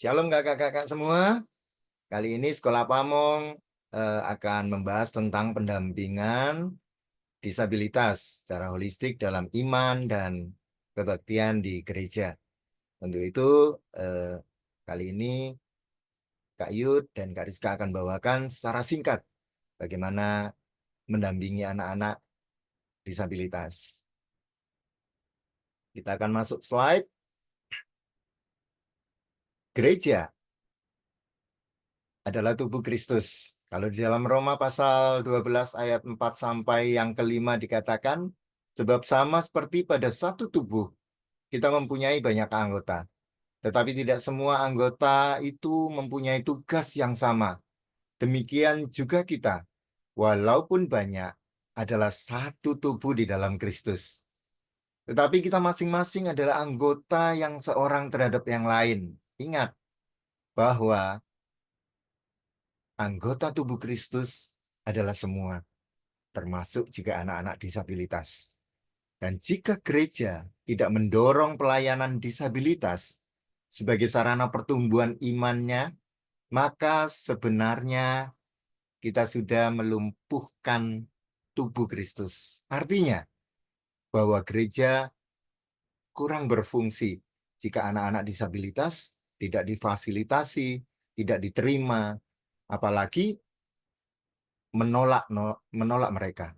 Shalom kakak-kakak semua. Kali ini Sekolah Pamong akan membahas tentang pendampingan disabilitas secara holistik dalam iman dan kebaktian di gereja. Untuk itu, kali ini Kak Yud dan Kak Rizka akan bawakan secara singkat bagaimana mendampingi anak-anak disabilitas. Kita akan masuk slide. Gereja adalah tubuh Kristus. Kalau di dalam Roma pasal 12 ayat 4 sampai yang kelima dikatakan, sebab sama seperti pada satu tubuh, kita mempunyai banyak anggota. Tetapi tidak semua anggota itu mempunyai tugas yang sama. Demikian juga kita, walaupun banyak, adalah satu tubuh di dalam Kristus. Tetapi kita masing-masing adalah anggota yang seorang terhadap yang lain. Ingat bahwa anggota tubuh Kristus adalah semua, termasuk juga anak-anak disabilitas. Dan jika gereja tidak mendorong pelayanan disabilitas sebagai sarana pertumbuhan imannya, maka sebenarnya kita sudah melumpuhkan tubuh Kristus. Artinya bahwa gereja kurang berfungsi jika anak-anak disabilitas tidak difasilitasi, tidak diterima, apalagi menolak mereka.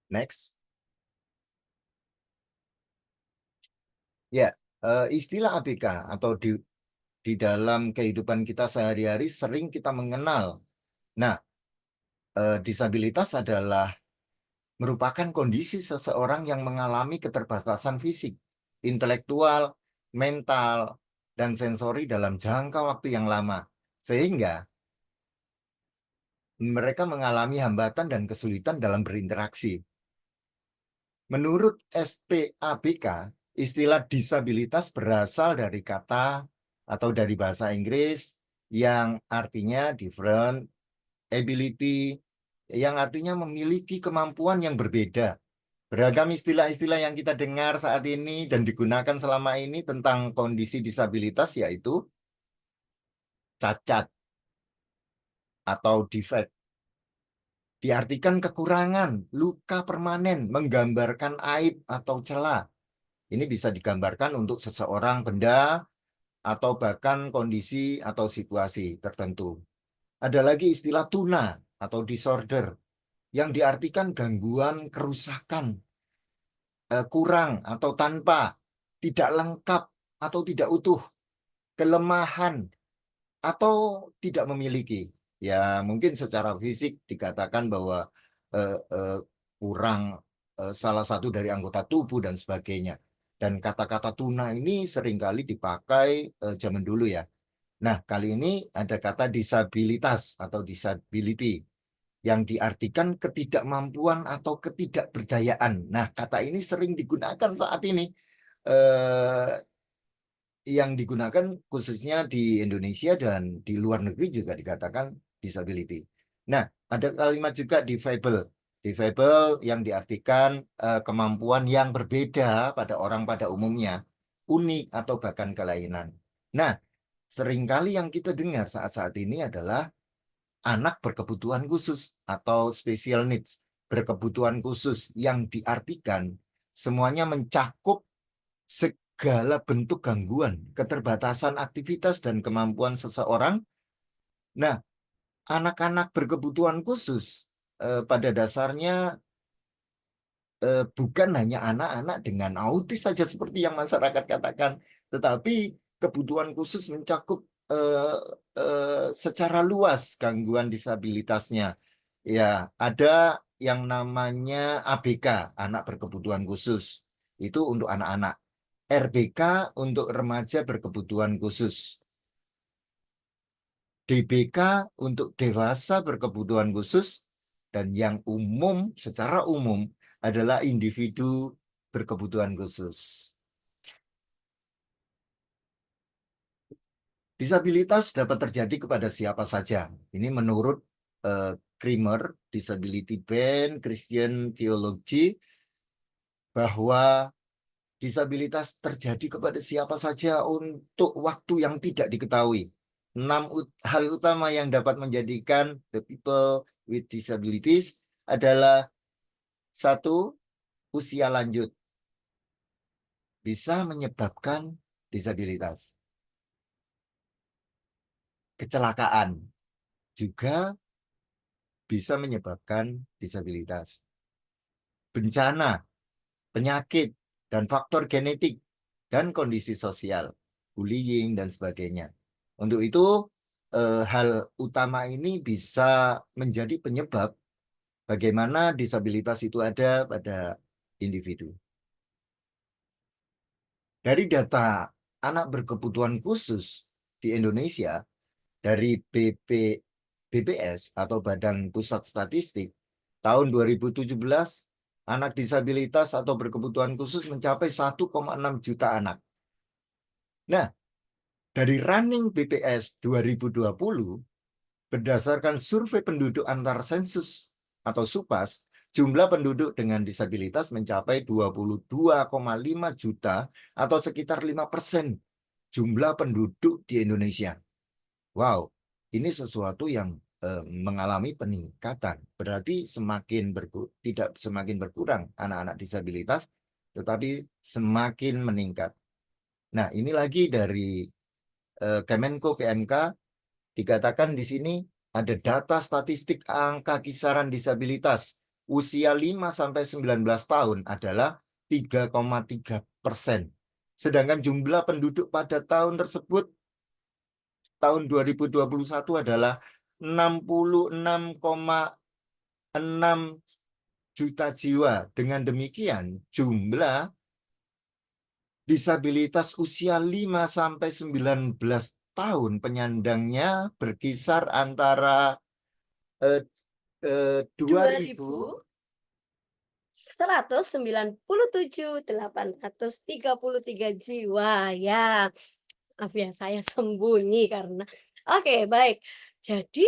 Next. Ya, istilah ABK atau di dalam kehidupan kita sehari-hari sering kita mengenal. Nah, disabilitas adalah merupakan kondisi seseorang yang mengalami keterbatasan fisik, intelektual, mental, dan sensori dalam jangka waktu yang lama. Sehingga mereka mengalami hambatan dan kesulitan dalam berinteraksi. Menurut SPABK, istilah disabilitas berasal dari kata atau dari bahasa Inggris yang artinya different ability, yang artinya memiliki kemampuan yang berbeda. Beragam istilah-istilah yang kita dengar saat ini dan digunakan selama ini tentang kondisi disabilitas yaitu cacat atau defect. Diartikan kekurangan, luka permanen, menggambarkan aib atau celah. Ini bisa digambarkan untuk seseorang, benda, atau bahkan kondisi atau situasi tertentu. Ada lagi istilah tuna atau disorder yang diartikan gangguan, kerusakan, kurang atau tanpa, tidak lengkap atau tidak utuh, kelemahan atau tidak memiliki. Ya, mungkin secara fisik dikatakan bahwa kurang salah satu dari anggota tubuh dan sebagainya. Dan kata-kata tuna ini seringkali dipakai zaman dulu ya. Nah, kali ini ada kata disabilitas atau disability yang diartikan ketidakmampuan atau ketidakberdayaan. Nah, kata ini sering digunakan saat ini. Eh, yang digunakan khususnya di Indonesia dan di luar negeri juga dikatakan disability. Nah, ada kalimat juga difabel. Difabel yang diartikan kemampuan yang berbeda pada orang pada umumnya, unik atau bahkan kelainan. Nah, seringkali yang kita dengar saat-saat ini adalah anak berkebutuhan khusus atau special needs, berkebutuhan khusus yang diartikan semuanya mencakup segala bentuk gangguan, keterbatasan aktivitas dan kemampuan seseorang. Nah, anak-anak berkebutuhan khusus pada dasarnya bukan hanya anak-anak dengan autis saja seperti yang masyarakat katakan, tetapi kebutuhan khusus mencakup secara luas gangguan disabilitasnya. Ya, ada yang namanya ABK, anak berkebutuhan khusus. Itu untuk anak-anak. RBK untuk remaja berkebutuhan khusus. DBK untuk dewasa berkebutuhan khusus. Dan yang umum, secara umum, adalah individu berkebutuhan khusus. Disabilitas dapat terjadi kepada siapa saja. Ini menurut Creamer, Disability Band, Christian Theology, bahwa disabilitas terjadi kepada siapa saja untuk waktu yang tidak diketahui. 6 hal utama yang dapat menjadikan the people with disabilities adalah: satu, usia lanjut bisa menyebabkan disabilitas. Kecelakaan juga bisa menyebabkan disabilitas. Bencana, penyakit, dan faktor genetik, dan kondisi sosial, bullying, dan sebagainya. Untuk itu, hal utama ini bisa menjadi penyebab bagaimana disabilitas itu ada pada individu. Dari data anak berkebutuhan khusus di Indonesia, dari BPS atau Badan Pusat Statistik, tahun 2017, anak disabilitas atau berkebutuhan khusus mencapai 1,6 juta anak. Nah, dari running BPS 2020, berdasarkan survei penduduk antar sensus atau SUPAS, jumlah penduduk dengan disabilitas mencapai 22,5 juta atau sekitar 5% jumlah penduduk di Indonesia. Wow, ini sesuatu yang mengalami peningkatan. Berarti tidak semakin berkurang anak-anak disabilitas, tetapi semakin meningkat. Nah, ini lagi dari Kemenko PMK dikatakan di sini ada data statistik angka kisaran disabilitas usia 5-19 tahun adalah 3,3%. Sedangkan jumlah penduduk pada tahun tersebut tahun 2021 adalah 66,6 juta jiwa. Dengan demikian, jumlah disabilitas usia 5-19 tahun penyandangnya berkisar antara 2.000 197.833 jiwa ya. Maaf ya, saya sembunyi karena oke, baik. Jadi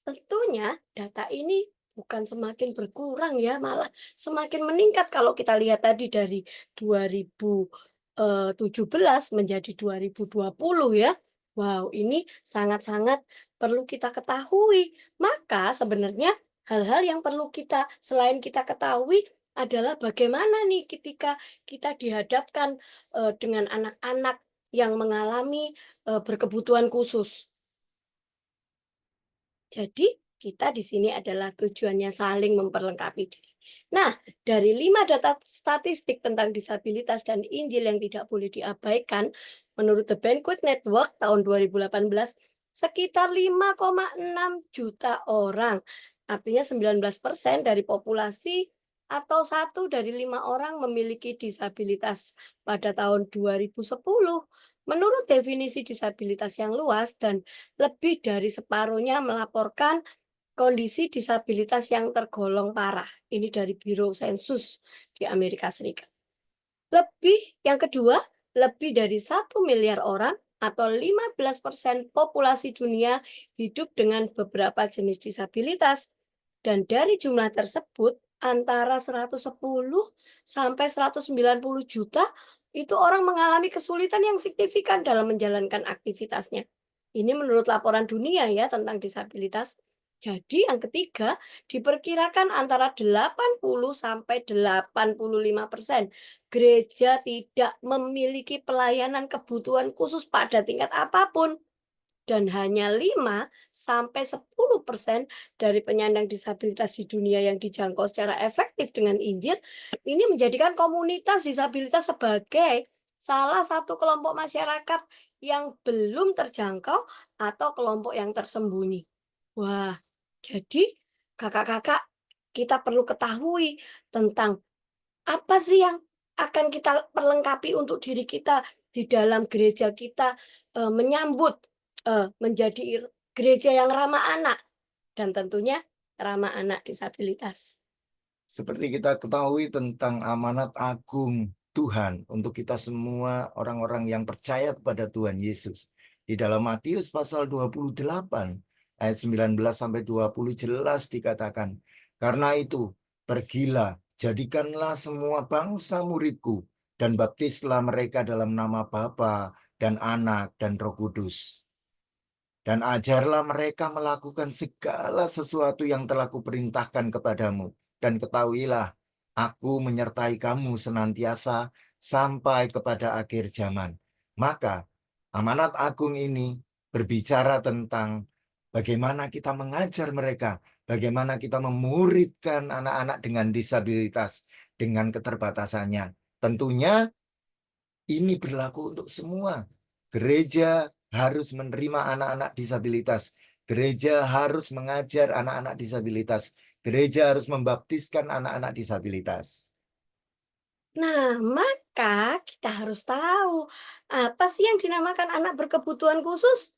tentunya data ini bukan semakin berkurang ya, malah semakin meningkat kalau kita lihat tadi dari 2017 menjadi 2020 ya. Wow, ini sangat-sangat perlu kita ketahui. Maka sebenarnya hal-hal yang perlu kita selain kita ketahui adalah bagaimana nih ketika kita dihadapkan dengan anak-anak yang mengalami berkebutuhan khusus. Jadi, kita di sini adalah tujuannya saling memperlengkapi diri. Nah, dari 5 data statistik tentang disabilitas dan Injil yang tidak boleh diabaikan, menurut The Banquet Network tahun 2018, sekitar 5,6 juta orang, artinya 19% dari populasi atau 1 dari 5 orang memiliki disabilitas pada tahun 2010. Menurut definisi disabilitas yang luas dan lebih dari separuhnya melaporkan kondisi disabilitas yang tergolong parah. Ini dari Biro Sensus di Amerika Serikat. Yang kedua, lebih dari 1 miliar orang atau 15% populasi dunia hidup dengan beberapa jenis disabilitas. Dan dari jumlah tersebut, antara 110 sampai 190 juta itu orang mengalami kesulitan yang signifikan dalam menjalankan aktivitasnya. Ini menurut laporan dunia ya tentang disabilitas. Jadi yang ketiga, diperkirakan antara 80 sampai 85% gereja tidak memiliki pelayanan kebutuhan khusus pada tingkat apapun. Dan hanya 5-10% dari penyandang disabilitas di dunia yang dijangkau secara efektif dengan Injil, ini menjadikan komunitas disabilitas sebagai salah satu kelompok masyarakat yang belum terjangkau atau kelompok yang tersembunyi. Wah, jadi kakak-kakak kita perlu ketahui tentang apa sih yang akan kita perlengkapi untuk diri kita di dalam gereja kita menyambut menjadi gereja yang ramah anak dan tentunya ramah anak disabilitas. Seperti kita ketahui tentang amanat agung Tuhan untuk kita semua orang-orang yang percaya kepada Tuhan Yesus. Di dalam Matius pasal 28 ayat 19 sampai 20 jelas dikatakan, "Karena itu, pergilah, jadikanlah semua bangsa muridku, dan baptislah mereka dalam nama Bapa dan Anak dan Roh Kudus. Dan ajarlah mereka melakukan segala sesuatu yang telah kuperintahkan kepadamu. Dan ketahuilah, aku menyertai kamu senantiasa sampai kepada akhir zaman. Maka amanat agung ini berbicara tentang bagaimana kita mengajar mereka, bagaimana kita memuridkan anak-anak dengan disabilitas, dengan keterbatasannya. Tentunya ini berlaku untuk semua. Gereja harus menerima anak-anak disabilitas. Gereja harus mengajar anak-anak disabilitas. Gereja harus membaptiskan anak-anak disabilitas. Nah, maka kita harus tahu apa sih yang dinamakan anak berkebutuhan khusus?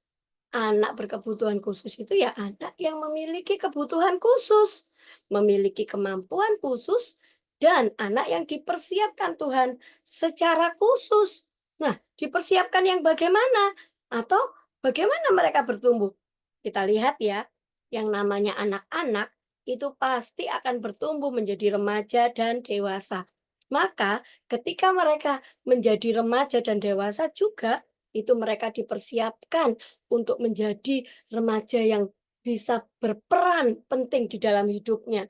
Anak berkebutuhan khusus itu ya anak yang memiliki kebutuhan khusus, memiliki kemampuan khusus, dan anak yang dipersiapkan Tuhan secara khusus. Nah, dipersiapkan yang bagaimana? Atau bagaimana mereka bertumbuh? Kita lihat ya, yang namanya anak-anak itu pasti akan bertumbuh menjadi remaja dan dewasa. Maka ketika mereka menjadi remaja dan dewasa juga, itu mereka dipersiapkan untuk menjadi remaja yang bisa berperan penting di dalam hidupnya,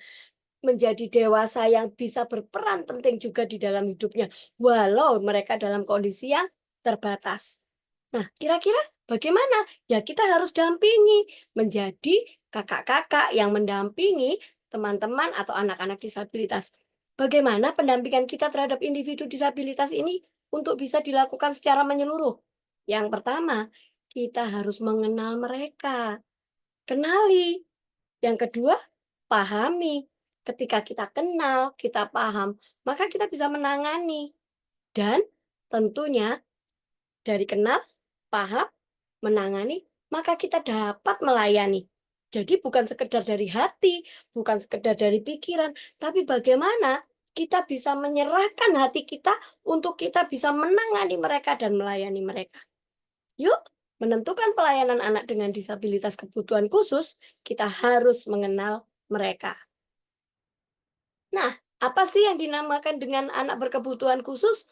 menjadi dewasa yang bisa berperan penting juga di dalam hidupnya, walau mereka dalam kondisi yang terbatas. Nah, kira-kira bagaimana? Ya, kita harus dampingi, menjadi kakak-kakak yang mendampingi teman-teman atau anak-anak disabilitas. Bagaimana pendampingan kita terhadap individu disabilitas ini untuk bisa dilakukan secara menyeluruh? Yang pertama, kita harus mengenal mereka, kenali. Yang kedua, pahami. Ketika kita kenal, kita paham, maka kita bisa menangani. Dan tentunya dari kenal, paham, menangani, maka kita dapat melayani. Jadi bukan sekedar dari hati, bukan sekedar dari pikiran, tapi bagaimana kita bisa menyerahkan hati kita untuk kita bisa menangani mereka dan melayani mereka. Yuk, menentukan pelayanan anak dengan disabilitas kebutuhan khusus, kita harus mengenal mereka. Nah, apa sih yang dinamakan dengan anak berkebutuhan khusus?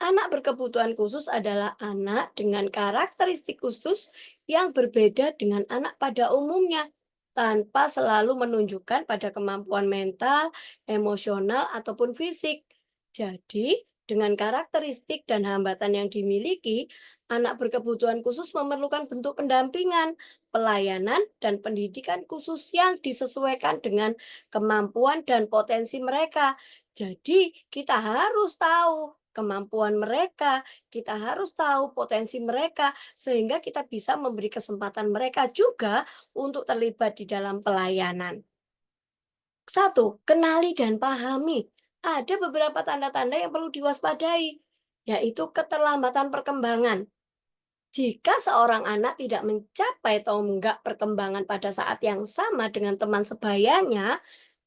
Anak berkebutuhan khusus adalah anak dengan karakteristik khusus yang berbeda dengan anak pada umumnya, tanpa selalu menunjukkan pada kemampuan mental, emosional, ataupun fisik. Jadi, dengan karakteristik dan hambatan yang dimiliki, anak berkebutuhan khusus memerlukan bentuk pendampingan, pelayanan, dan pendidikan khusus yang disesuaikan dengan kemampuan dan potensi mereka. Jadi, kita harus tahu kemampuan mereka, kita harus tahu potensi mereka, sehingga kita bisa memberi kesempatan mereka juga untuk terlibat di dalam pelayanan. Satu, kenali dan pahami. Ada beberapa tanda-tanda yang perlu diwaspadai, yaitu keterlambatan perkembangan. Jika seorang anak tidak mencapai tonggak perkembangan pada saat yang sama dengan teman sebayanya,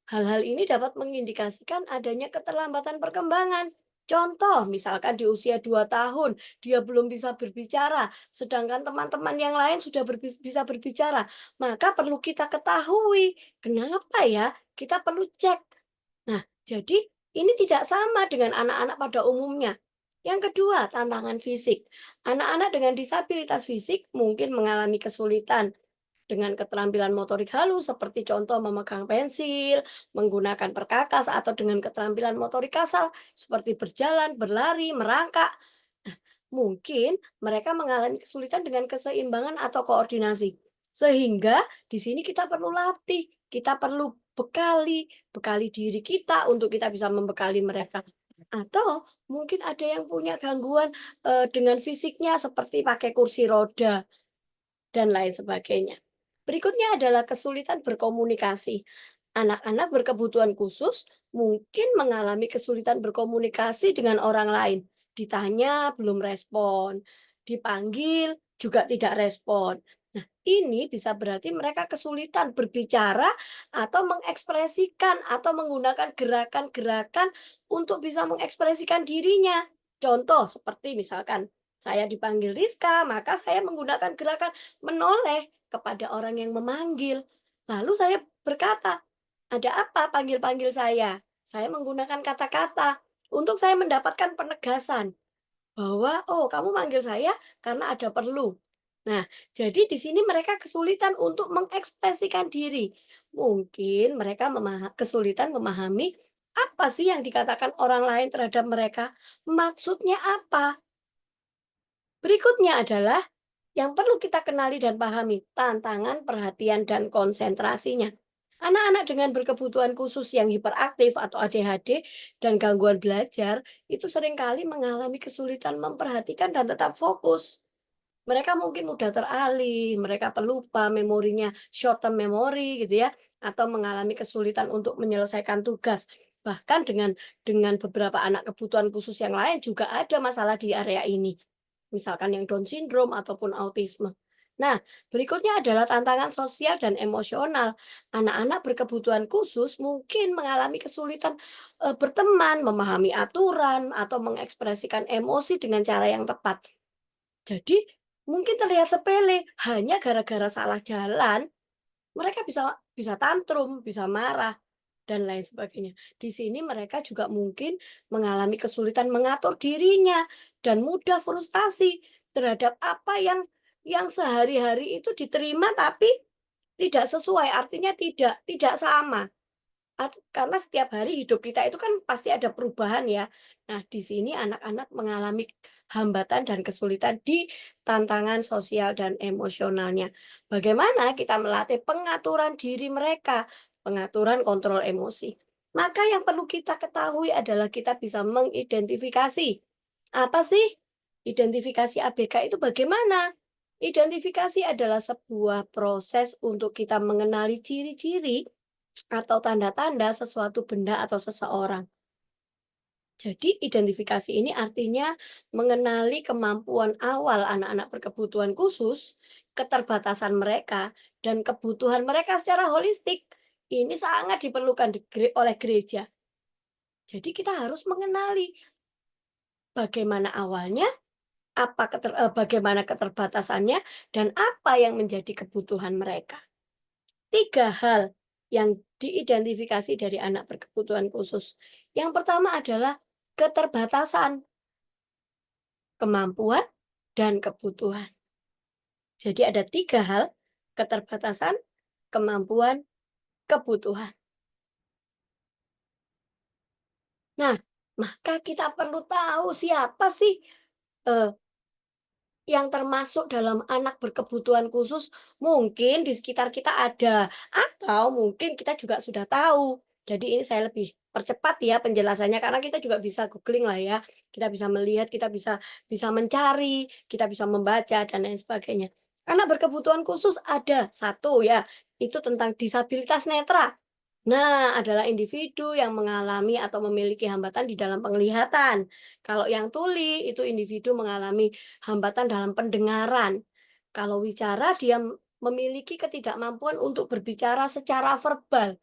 hal-hal ini dapat mengindikasikan adanya keterlambatan perkembangan. Contoh, misalkan di usia 2 tahun, dia belum bisa berbicara, sedangkan teman-teman yang lain sudah bisa berbicara. Maka perlu kita ketahui, kenapa ya? Kita perlu cek. Nah, jadi ini tidak sama dengan anak-anak pada umumnya. Yang kedua, tantangan fisik. Anak-anak dengan disabilitas fisik mungkin mengalami kesulitan dengan keterampilan motorik halus seperti contoh memegang pensil, menggunakan perkakas, atau dengan keterampilan motorik kasar seperti berjalan, berlari, merangkak. Nah, mungkin mereka mengalami kesulitan dengan keseimbangan atau koordinasi. Sehingga di sini kita perlu latih, kita perlu bekali diri kita untuk kita bisa membekali mereka. Atau mungkin ada yang punya gangguan dengan fisiknya seperti pakai kursi roda dan lain sebagainya. Berikutnya adalah kesulitan berkomunikasi. Anak-anak berkebutuhan khusus mungkin mengalami kesulitan berkomunikasi dengan orang lain. Ditanya belum respon, dipanggil juga tidak respon. Nah, ini bisa berarti mereka kesulitan berbicara atau mengekspresikan atau menggunakan gerakan-gerakan untuk bisa mengekspresikan dirinya. Contoh seperti misalkan saya dipanggil Rizka, maka saya menggunakan gerakan menoleh kepada orang yang memanggil. Lalu saya berkata, "Ada apa panggil-panggil saya?" Saya menggunakan kata-kata. untuk saya mendapatkan penegasan bahwa, "Oh, kamu manggil saya karena ada perlu." Nah, jadi di sini mereka kesulitan untuk mengekspresikan diri. Mungkin mereka kesulitan memahami apa sih yang dikatakan orang lain terhadap mereka, maksudnya apa. Berikutnya adalah yang perlu kita kenali dan pahami, tantangan, perhatian, dan konsentrasinya. Anak-anak dengan berkebutuhan khusus yang hiperaktif atau ADHD dan gangguan belajar itu seringkali mengalami kesulitan memperhatikan dan tetap fokus. Mereka mungkin mudah teralih, mereka pelupa, memorinya short term memory gitu ya, atau mengalami kesulitan untuk menyelesaikan tugas. Bahkan dengan beberapa anak kebutuhan khusus yang lain juga ada masalah di area ini. Misalkan yang Down syndrome ataupun autisme. Nah, berikutnya adalah tantangan sosial dan emosional. Anak-anak berkebutuhan khusus mungkin mengalami kesulitan berteman, memahami aturan, atau mengekspresikan emosi dengan cara yang tepat. Jadi, mungkin terlihat sepele, hanya gara-gara salah jalan, mereka bisa bisa tantrum, bisa marah, dan lain sebagainya. Di sini mereka juga mungkin mengalami kesulitan mengatur dirinya dan mudah frustasi terhadap apa yang sehari-hari itu diterima tapi tidak sesuai, artinya tidak sama. Karena setiap hari hidup kita itu kan pasti ada perubahan ya. Nah, di sini anak-anak mengalami hambatan dan kesulitan di tantangan sosial dan emosionalnya. Bagaimana kita melatih pengaturan diri mereka, pengaturan kontrol emosi. Maka yang perlu kita ketahui adalah kita bisa mengidentifikasi. Apa sih identifikasi ABK itu bagaimana? Identifikasi adalah sebuah proses untuk kita mengenali ciri-ciri atau tanda-tanda sesuatu benda atau seseorang. Jadi identifikasi ini artinya mengenali kemampuan awal anak-anak berkebutuhan khusus, keterbatasan mereka, dan kebutuhan mereka secara holistik. Ini sangat diperlukan oleh gereja. Jadi kita harus mengenali bagaimana awalnya, bagaimana keterbatasannya, dan apa yang menjadi kebutuhan mereka. 3 hal yang diidentifikasi dari anak berkebutuhan khusus. Yang pertama adalah keterbatasan, kemampuan, dan kebutuhan. Jadi ada 3 hal, keterbatasan, kemampuan, kebutuhan. Nah, maka kita perlu tahu siapa sih, eee, yang termasuk dalam anak berkebutuhan khusus. Mungkin di sekitar kita ada, atau mungkin kita juga sudah tahu. Jadi ini saya lebih percepat ya penjelasannya karena kita juga bisa googling lah ya. Kita bisa melihat, kita bisa bisa mencari, kita bisa membaca dan lain sebagainya. Anak berkebutuhan khusus ada, satu ya, itu tentang disabilitas netra. Nah, adalah individu yang mengalami atau memiliki hambatan di dalam penglihatan. Kalau yang tuli itu individu mengalami hambatan dalam pendengaran. Kalau wicara dia memiliki ketidakmampuan untuk berbicara secara verbal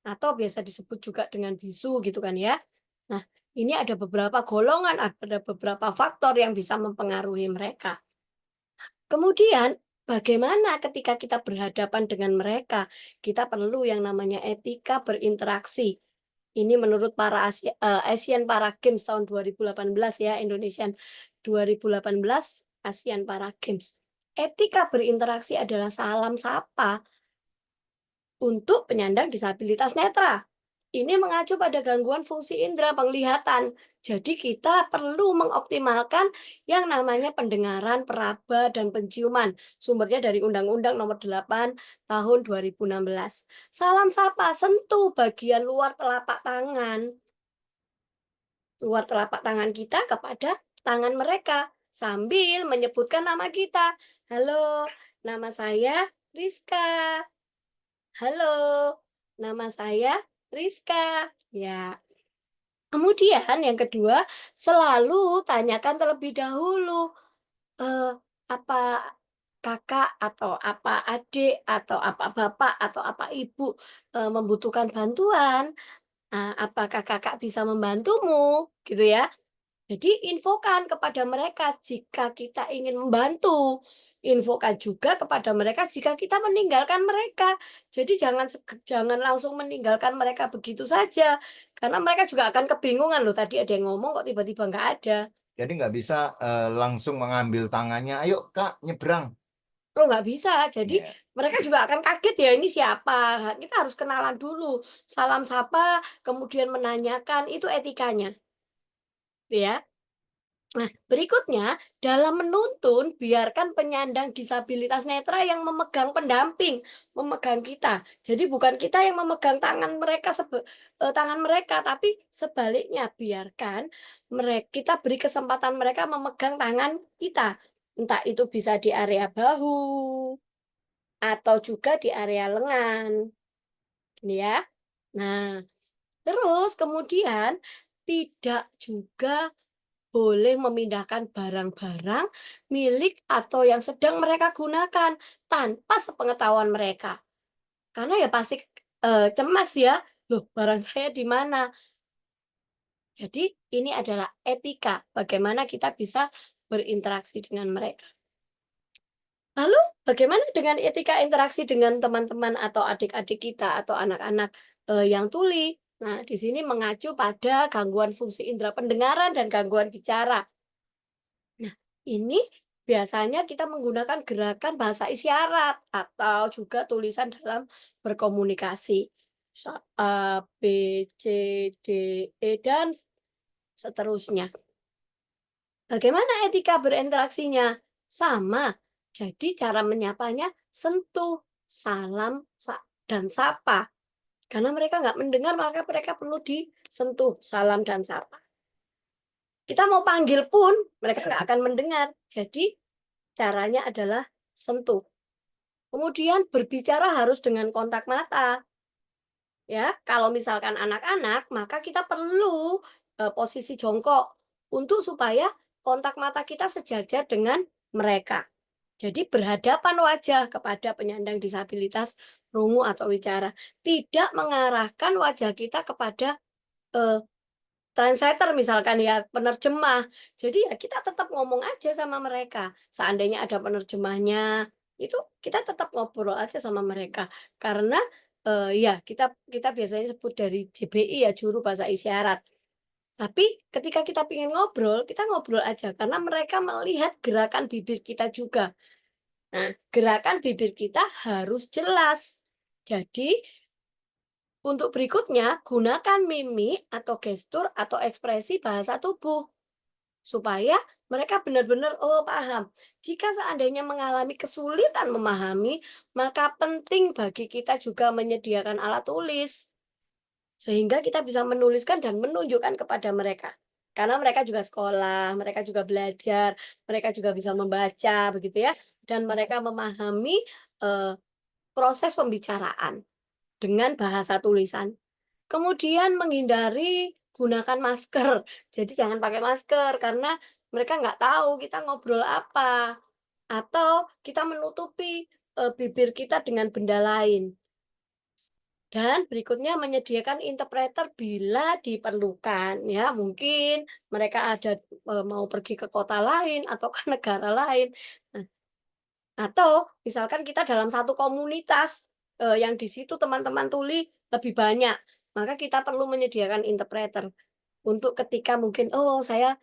atau biasa disebut juga dengan bisu gitu kan ya. Nah, ini ada beberapa golongan, ada beberapa faktor yang bisa mempengaruhi mereka. Kemudian, bagaimana ketika kita berhadapan dengan mereka? Kita perlu yang namanya etika berinteraksi. Ini menurut Asian Para Games tahun 2018 ya, Indonesian 2018 Asian Para Games. Etika berinteraksi adalah salam sapa untuk penyandang disabilitas netra. Ini mengacu pada gangguan fungsi indera penglihatan. Jadi kita perlu mengoptimalkan yang namanya pendengaran, peraba, dan penciuman. Sumbernya dari Undang-Undang Nomor 8 Tahun 2016. Salam sapa, sentuh bagian luar telapak tangan kita kepada tangan mereka sambil menyebutkan nama kita. Halo, nama saya Rizka. Halo, nama saya Rizka. Ya. Kemudian yang kedua, selalu tanyakan terlebih dahulu, apa kakak atau apa adik atau apa bapak atau apa ibu, membutuhkan bantuan, apakah kakak bisa membantumu? Gitu ya. Jadi infokan kepada mereka jika kita ingin membantu. Infokan juga kepada mereka jika kita meninggalkan mereka. Jadi jangan langsung meninggalkan mereka begitu saja. Karena mereka juga akan kebingungan loh, tadi ada yang ngomong kok tiba-tiba nggak ada. Jadi nggak bisa langsung mengambil tangannya, ayo Kak nyebrang. Oh nggak bisa, jadi Ya. mereka juga akan kaget ya ini siapa. Kita harus kenalan dulu, salam sapa, kemudian menanyakan, itu etikanya. Gitu ya. Nah, berikutnya, dalam menuntun, biarkan penyandang disabilitas netra yang memegang pendamping, memegang kita. Jadi bukan kita yang memegang tangan mereka, tangan mereka, tapi sebaliknya biarkan mereka, kita beri kesempatan mereka memegang tangan kita. Entah itu bisa di area bahu atau juga di area lengan, ini ya. Nah, terus kemudian tidak juga boleh memindahkan barang-barang milik atau yang sedang mereka gunakan tanpa sepengetahuan mereka. Karena ya pasti cemas ya, loh barang saya di mana? Jadi ini adalah etika, bagaimana kita bisa berinteraksi dengan mereka. Lalu bagaimana dengan etika interaksi dengan teman-teman atau adik-adik kita atau anak-anak yang tuli? Nah, di sini mengacu pada gangguan fungsi indera pendengaran dan gangguan bicara. Nah, ini biasanya kita menggunakan gerakan bahasa isyarat atau juga tulisan dalam berkomunikasi. A, B, C, D, E, dan seterusnya. Bagaimana etika berinteraksinya? Sama. Jadi cara menyapanya sentuh, salam, dan sapa. Karena mereka nggak mendengar, maka mereka perlu disentuh, salam, dan sapa. Kita mau panggil pun, mereka nggak akan mendengar. Jadi caranya adalah sentuh. Kemudian berbicara harus dengan kontak mata. Ya, kalau misalkan anak-anak, maka kita perlu posisi jongkok untuk supaya kontak mata kita sejajar dengan mereka. Jadi berhadapan wajah kepada penyandang disabilitas rungu atau wicara. Tidak mengarahkan wajah kita kepada eh, translator misalkan ya, penerjemah. Jadi ya kita tetap ngomong aja sama mereka. Seandainya ada penerjemahnya, itu kita tetap ngobrol aja sama mereka. Karena ya kita kita biasanya sebut dari JBI ya, juru bahasa isyarat. Tapi ketika kita ingin ngobrol, kita ngobrol aja karena mereka melihat gerakan bibir kita juga. Nah, gerakan bibir kita harus jelas. Jadi untuk berikutnya, gunakan mimik atau gestur atau ekspresi bahasa tubuh supaya mereka benar-benar oh paham. Jika seandainya mengalami kesulitan memahami, maka penting bagi kita juga menyediakan alat tulis sehingga kita bisa menuliskan dan menunjukkan kepada mereka. Karena mereka juga sekolah, mereka juga belajar, mereka juga bisa membaca begitu ya dan mereka memahami eh, proses pembicaraan dengan bahasa tulisan. Kemudian menghindari gunakan masker. Jadi jangan pakai masker karena mereka nggak tahu kita ngobrol apa. Atau kita menutupi bibir kita dengan benda lain. Dan berikutnya menyediakan interpreter bila diperlukan. Ya, mungkin mereka ada mau pergi ke kota lain atau ke negara lain. Nah, atau misalkan kita dalam satu komunitas yang di situ teman-teman tuli lebih banyak, maka kita perlu menyediakan interpreter untuk ketika mungkin oh saya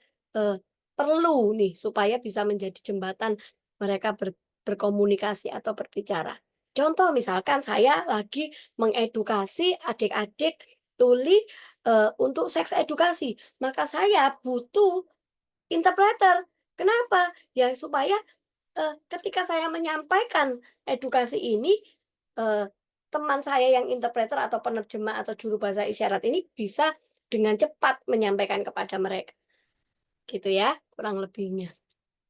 perlu nih supaya bisa menjadi jembatan mereka berkomunikasi atau berbicara. Contoh misalkan saya lagi mengedukasi adik-adik tuli untuk seks edukasi, maka saya butuh interpreter. Kenapa? Ya supaya ketika saya menyampaikan edukasi ini, teman saya yang interpreter atau penerjemah atau juru bahasa isyarat ini bisa dengan cepat menyampaikan kepada mereka. Gitu ya, kurang lebihnya.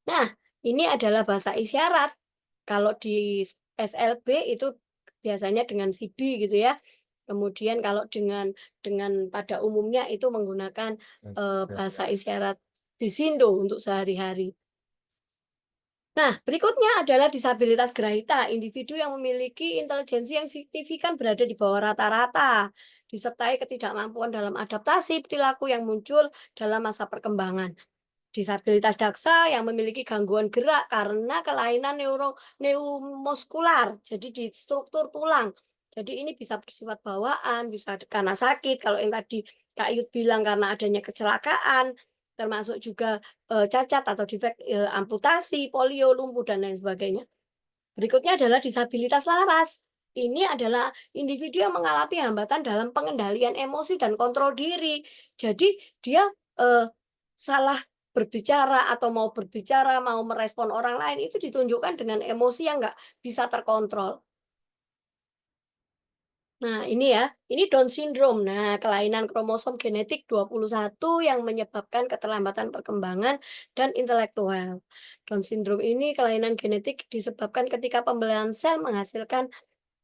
Nah, ini adalah bahasa isyarat. Kalau di SLB itu biasanya dengan CB gitu ya. Kemudian kalau dengan pada umumnya itu menggunakan bahasa isyarat Bisindo untuk sehari-hari. Nah, berikutnya adalah disabilitas Grahita, individu yang memiliki intelijensi yang signifikan berada di bawah rata-rata, disertai ketidakmampuan dalam adaptasi perilaku yang muncul dalam masa perkembangan. Disabilitas daksa yang memiliki gangguan gerak karena kelainan neuromuskular, jadi di struktur tulang. Jadi ini bisa bersifat bawaan, bisa karena sakit, kalau yang tadi Kak Yud bilang karena adanya kecelakaan, termasuk juga, cacat atau defek, amputasi, polio, lumpuh, dan lain sebagainya. Berikutnya adalah disabilitas laras. Ini adalah individu yang mengalami hambatan dalam pengendalian emosi dan kontrol diri. Jadi dia, salah berbicara atau mau berbicara, mau merespon orang lain itu ditunjukkan dengan emosi yang nggak bisa terkontrol. Nah, ini ya, ini Down syndrome. Nah, kelainan kromosom genetik 21 yang menyebabkan keterlambatan perkembangan dan intelektual. Down syndrome ini kelainan genetik disebabkan ketika pembelahan sel menghasilkan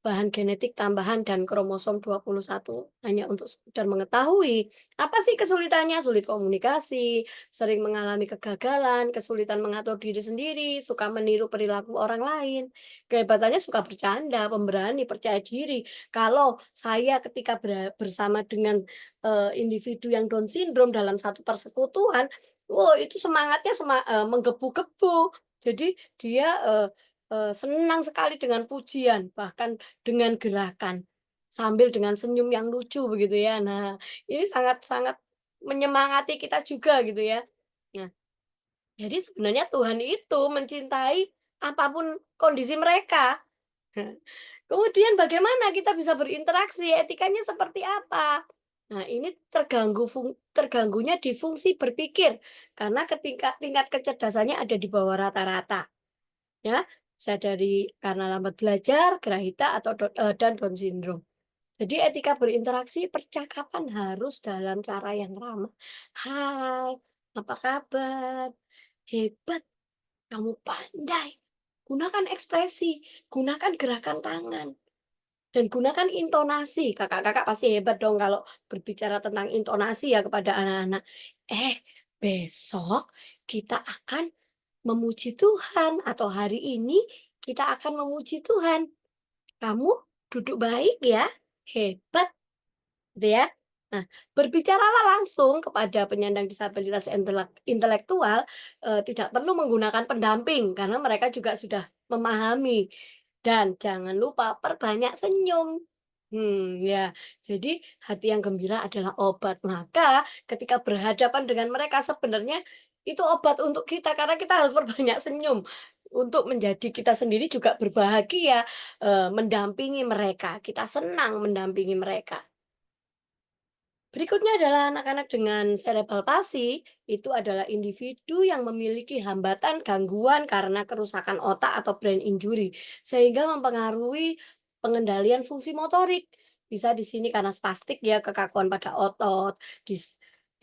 bahan genetik tambahan dan kromosom 21. Hanya untuk sekedar mengetahui, apa sih kesulitannya? Sulit komunikasi, sering mengalami kegagalan, kesulitan mengatur diri sendiri, suka meniru perilaku orang lain. Kehebatannya suka bercanda, pemberani, percaya diri. Kalau saya ketika bersama dengan individu yang Down syndrome dalam satu persekutuan, wow itu semangatnya menggebu-gebu. Jadi dia senang sekali dengan pujian, bahkan dengan gerakan, sambil dengan senyum yang lucu begitu ya. Nah, ini sangat-sangat menyemangati kita juga gitu ya. Nah, jadi sebenarnya Tuhan itu mencintai apapun kondisi mereka. Kemudian bagaimana kita bisa berinteraksi, etikanya seperti apa? Nah, ini terganggunya di fungsi berpikir, karena tingkat kecerdasannya ada di bawah rata-rata. Ya, bisa dari karena lambat belajar, gerahita, atau dan Down syndrome. Jadi etika berinteraksi, percakapan harus dalam cara yang ramah. "Hai, apa kabar? Hebat, kamu pandai." Gunakan ekspresi, gunakan gerakan tangan, dan gunakan intonasi. Kakak-kakak pasti hebat dong kalau berbicara tentang intonasi ya kepada anak-anak. Besok kita akan memuji Tuhan, atau hari ini kita akan memuji Tuhan. Kamu duduk baik ya, hebat, gitu ya. Nah, berbicaralah langsung kepada penyandang disabilitas intelektual, tidak perlu menggunakan pendamping karena mereka juga sudah memahami. Dan jangan lupa perbanyak senyum. Ya. Jadi hati yang gembira adalah obat. Maka ketika berhadapan dengan mereka sebenarnya itu obat untuk kita karena kita harus perbanyak senyum untuk menjadi kita sendiri juga berbahagia, mendampingi mereka. Kita senang mendampingi mereka. Berikutnya adalah anak-anak dengan cerebral palsy, itu adalah individu yang memiliki hambatan gangguan karena kerusakan otak atau brain injury, sehingga mempengaruhi pengendalian fungsi motorik. Bisa di sini karena spastik ya, kekakuan pada otot,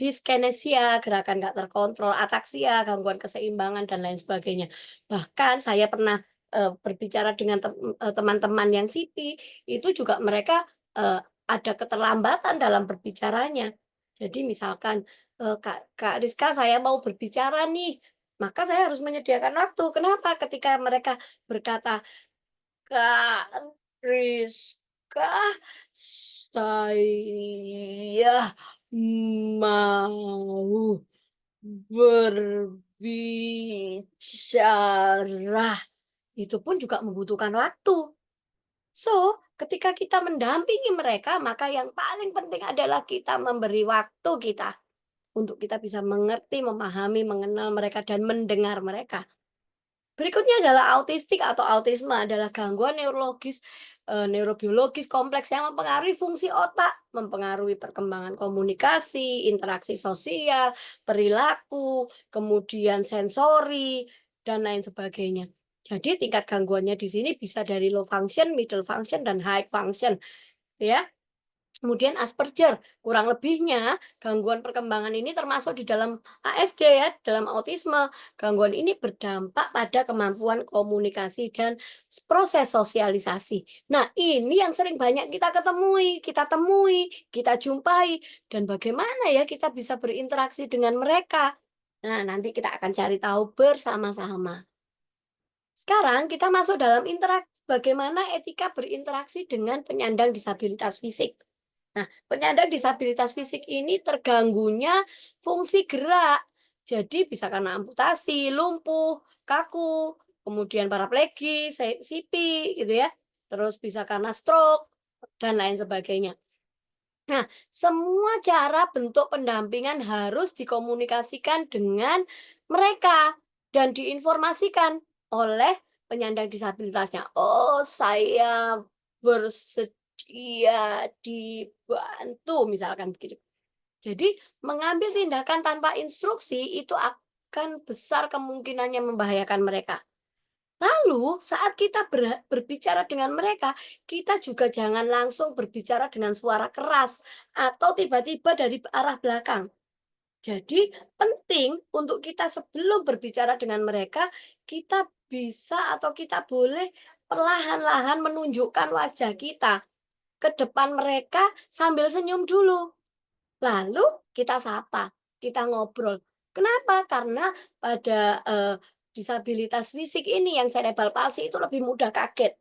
diskinesia, gerakan nggak terkontrol, ataksia, gangguan keseimbangan, dan lain sebagainya. Bahkan saya pernah berbicara dengan teman-teman yang CP, itu juga mereka ada keterlambatan dalam berbicaranya. Jadi misalkan, Kak Rizka saya mau berbicara nih, maka saya harus menyediakan waktu. Kenapa? Ketika mereka berkata, "Kak Rizka, saya mau berbicara." Itu pun juga membutuhkan waktu. So, ketika kita mendampingi mereka, maka yang paling penting adalah kita memberi waktu kita untuk kita bisa mengerti, memahami, mengenal mereka, dan mendengar mereka. Berikutnya adalah autistik atau autisme adalah gangguan neurologis, neurobiologis kompleks yang mempengaruhi fungsi otak, mempengaruhi perkembangan komunikasi, interaksi sosial, perilaku, kemudian sensori, dan lain sebagainya. Jadi tingkat gangguannya di sini bisa dari low function, middle function, dan high function, ya. Kemudian Asperger, kurang lebihnya gangguan perkembangan ini termasuk di dalam ASD ya, dalam autisme. Gangguan ini berdampak pada kemampuan komunikasi dan proses sosialisasi. Nah, ini yang sering banyak kita temui, kita jumpai, dan bagaimana ya kita bisa berinteraksi dengan mereka. Nah, nanti kita akan cari tahu bersama-sama. Sekarang kita masuk dalam bagaimana etika berinteraksi dengan penyandang disabilitas fisik. Nah, penyandang disabilitas fisik ini terganggunya fungsi gerak. Jadi bisa karena amputasi, lumpuh, kaku, kemudian paraplegis, CP gitu ya. Terus bisa karena stroke, dan lain sebagainya. Nah, semua cara bentuk pendampingan harus dikomunikasikan dengan mereka dan diinformasikan oleh penyandang disabilitasnya. Oh, saya bersedia dibantu, misalkan begitu. Jadi, mengambil tindakan tanpa instruksi itu akan besar kemungkinannya membahayakan mereka. Lalu, saat kita berbicara dengan mereka, kita juga jangan langsung berbicara dengan suara keras atau tiba-tiba dari arah belakang. Jadi, penting untuk kita sebelum berbicara dengan mereka, kita bisa atau kita boleh perlahan-lahan menunjukkan wajah kita ke depan mereka sambil senyum dulu. Lalu kita sapa, kita ngobrol. Kenapa? Karena pada, disabilitas fisik ini yang cerebral palsy itu lebih mudah kaget,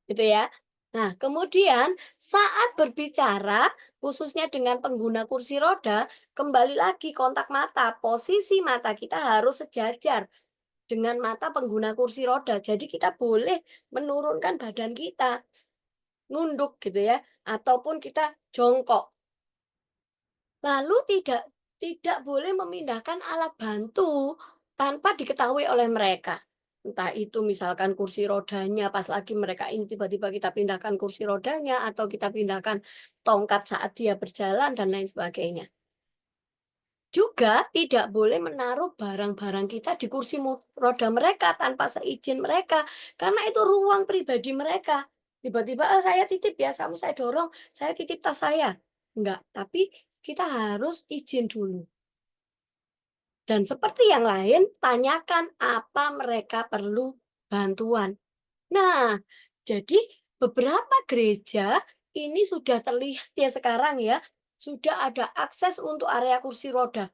gitu ya. Nah, kemudian saat berbicara, khususnya dengan pengguna kursi roda, kembali lagi kontak mata, posisi mata kita harus sejajar dengan mata pengguna kursi roda. Jadi kita boleh menurunkan badan kita, nunduk gitu ya, ataupun kita jongkok. Lalu tidak boleh memindahkan alat bantu tanpa diketahui oleh mereka. Entah itu misalkan kursi rodanya pas lagi mereka ini tiba-tiba kita pindahkan kursi rodanya atau kita pindahkan tongkat saat dia berjalan dan lain sebagainya. Juga tidak boleh menaruh barang-barang kita di kursi roda mereka tanpa seizin mereka karena itu ruang pribadi mereka. Tiba-tiba, "Ah, saya titip ya, kamu saya dorong, saya titip tas saya." Enggak, tapi kita harus izin dulu. Dan seperti yang lain, tanyakan apa mereka perlu bantuan. Nah, jadi beberapa gereja ini sudah terlihat ya sekarang ya, sudah ada akses untuk area kursi roda.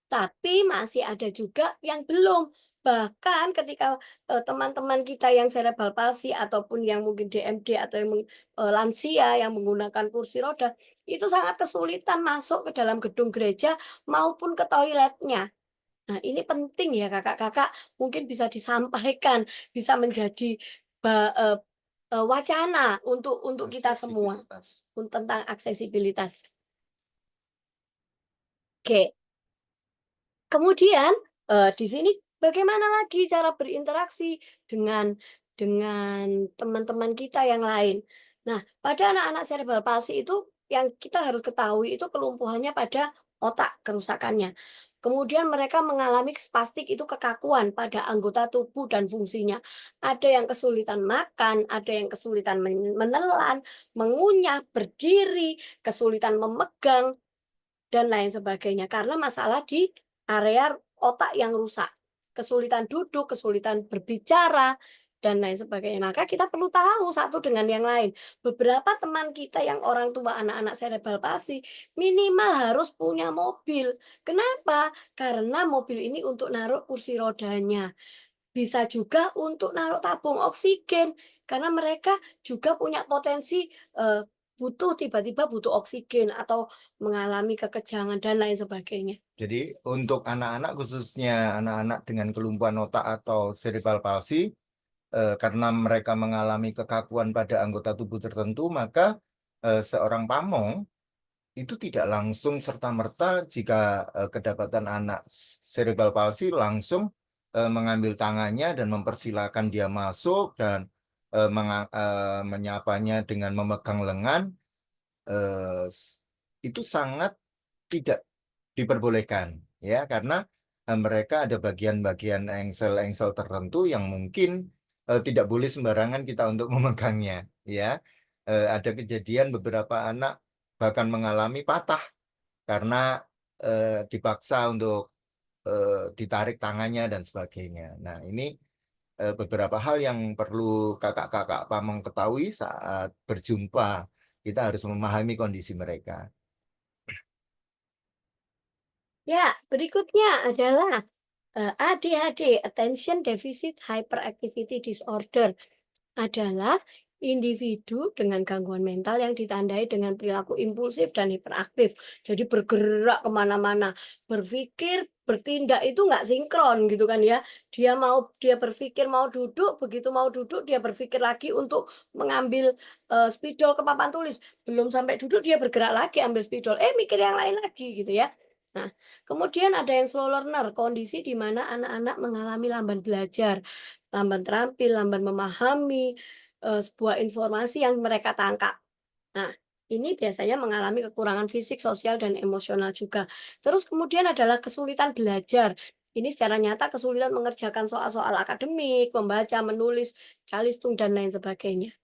Tapi masih ada juga yang belum. Bahkan ketika, teman-teman kita yang cerebral palsy ataupun yang mungkin DMD atau yang lansia yang menggunakan kursi roda, itu sangat kesulitan masuk ke dalam gedung gereja maupun ke toiletnya. Nah, ini penting ya Kakak-kakak, mungkin bisa disampaikan, bisa menjadi ba wacana untuk kita semua, Aksesibilitas. tentang aksesibilitas. Oke. Kemudian, di sini bagaimana lagi cara berinteraksi dengan teman-teman kita yang lain. Nah, pada anak-anak cerebral palsy itu yang kita harus ketahui itu kelumpuhannya pada otak kerusakannya. Kemudian mereka mengalami spastik itu kekakuan pada anggota tubuh dan fungsinya. Ada yang kesulitan makan, ada yang kesulitan menelan, mengunyah, berdiri, kesulitan memegang, dan lain sebagainya karena masalah di area otak yang rusak, kesulitan duduk, kesulitan berbicara, dan lain sebagainya. Maka kita perlu tahu satu dengan yang lain. Beberapa teman kita yang orang tua anak-anak cerebral palsy minimal harus punya mobil. Kenapa? Karena mobil ini untuk naruh kursi rodanya. Bisa juga untuk naruh tabung oksigen karena mereka juga punya potensi, butuh tiba-tiba butuh oksigen atau mengalami kekejangan dan lain sebagainya. Jadi untuk anak-anak khususnya anak-anak dengan kelumpuhan otak atau cerebral palsy, karena mereka mengalami kekakuan pada anggota tubuh tertentu, maka seorang pamong itu tidak langsung serta-merta jika kedapatan anak cerebral palsy langsung mengambil tangannya dan mempersilahkan dia masuk dan menyapanya dengan memegang lengan, eh, itu sangat tidak diperbolehkan ya karena mereka ada bagian-bagian engsel-engsel tertentu yang mungkin tidak boleh sembarangan kita untuk memegangnya ya. Ada kejadian beberapa anak bahkan mengalami patah karena dipaksa untuk ditarik tangannya dan sebagainya. Nah, ini beberapa hal yang perlu kakak-kakak pamong ketahui saat berjumpa. Kita harus memahami kondisi mereka. Ya, berikutnya adalah, ADHD, Attention Deficit Hyperactivity Disorder, adalah individu dengan gangguan mental yang ditandai dengan perilaku impulsif dan hiperaktif. Jadi bergerak kemana-mana, berpikir, bertindak itu nggak sinkron gitu kan ya. Dia berpikir mau duduk, begitu mau duduk dia berpikir lagi untuk mengambil spidol ke papan tulis. Belum sampai duduk dia bergerak lagi ambil spidol, mikir yang lain lagi gitu ya. Nah, kemudian ada yang slow learner, kondisi di mana anak-anak mengalami lamban belajar, lamban terampil, lamban memahami, sebuah informasi yang mereka tangkap. Nah, ini biasanya mengalami kekurangan fisik, sosial, dan emosional juga. Terus kemudian adalah kesulitan belajar. Ini secara nyata kesulitan mengerjakan soal-soal akademik, membaca, menulis, calistung, dan lain sebagainya.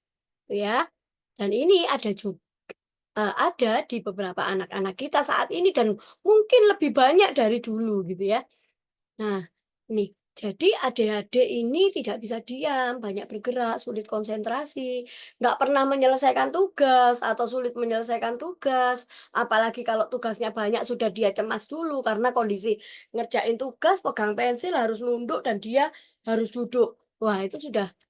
Ya, dan ini ada di beberapa anak-anak kita saat ini dan mungkin lebih banyak dari dulu gitu ya. Nah, nih, jadi adik-adik ini tidak bisa diam, banyak bergerak, sulit konsentrasi, nggak pernah menyelesaikan tugas atau sulit menyelesaikan tugas. Apalagi kalau tugasnya banyak sudah dia cemas dulu karena kondisi ngerjain tugas, pegang pensil harus nunduk dan dia harus duduk. Wah, itu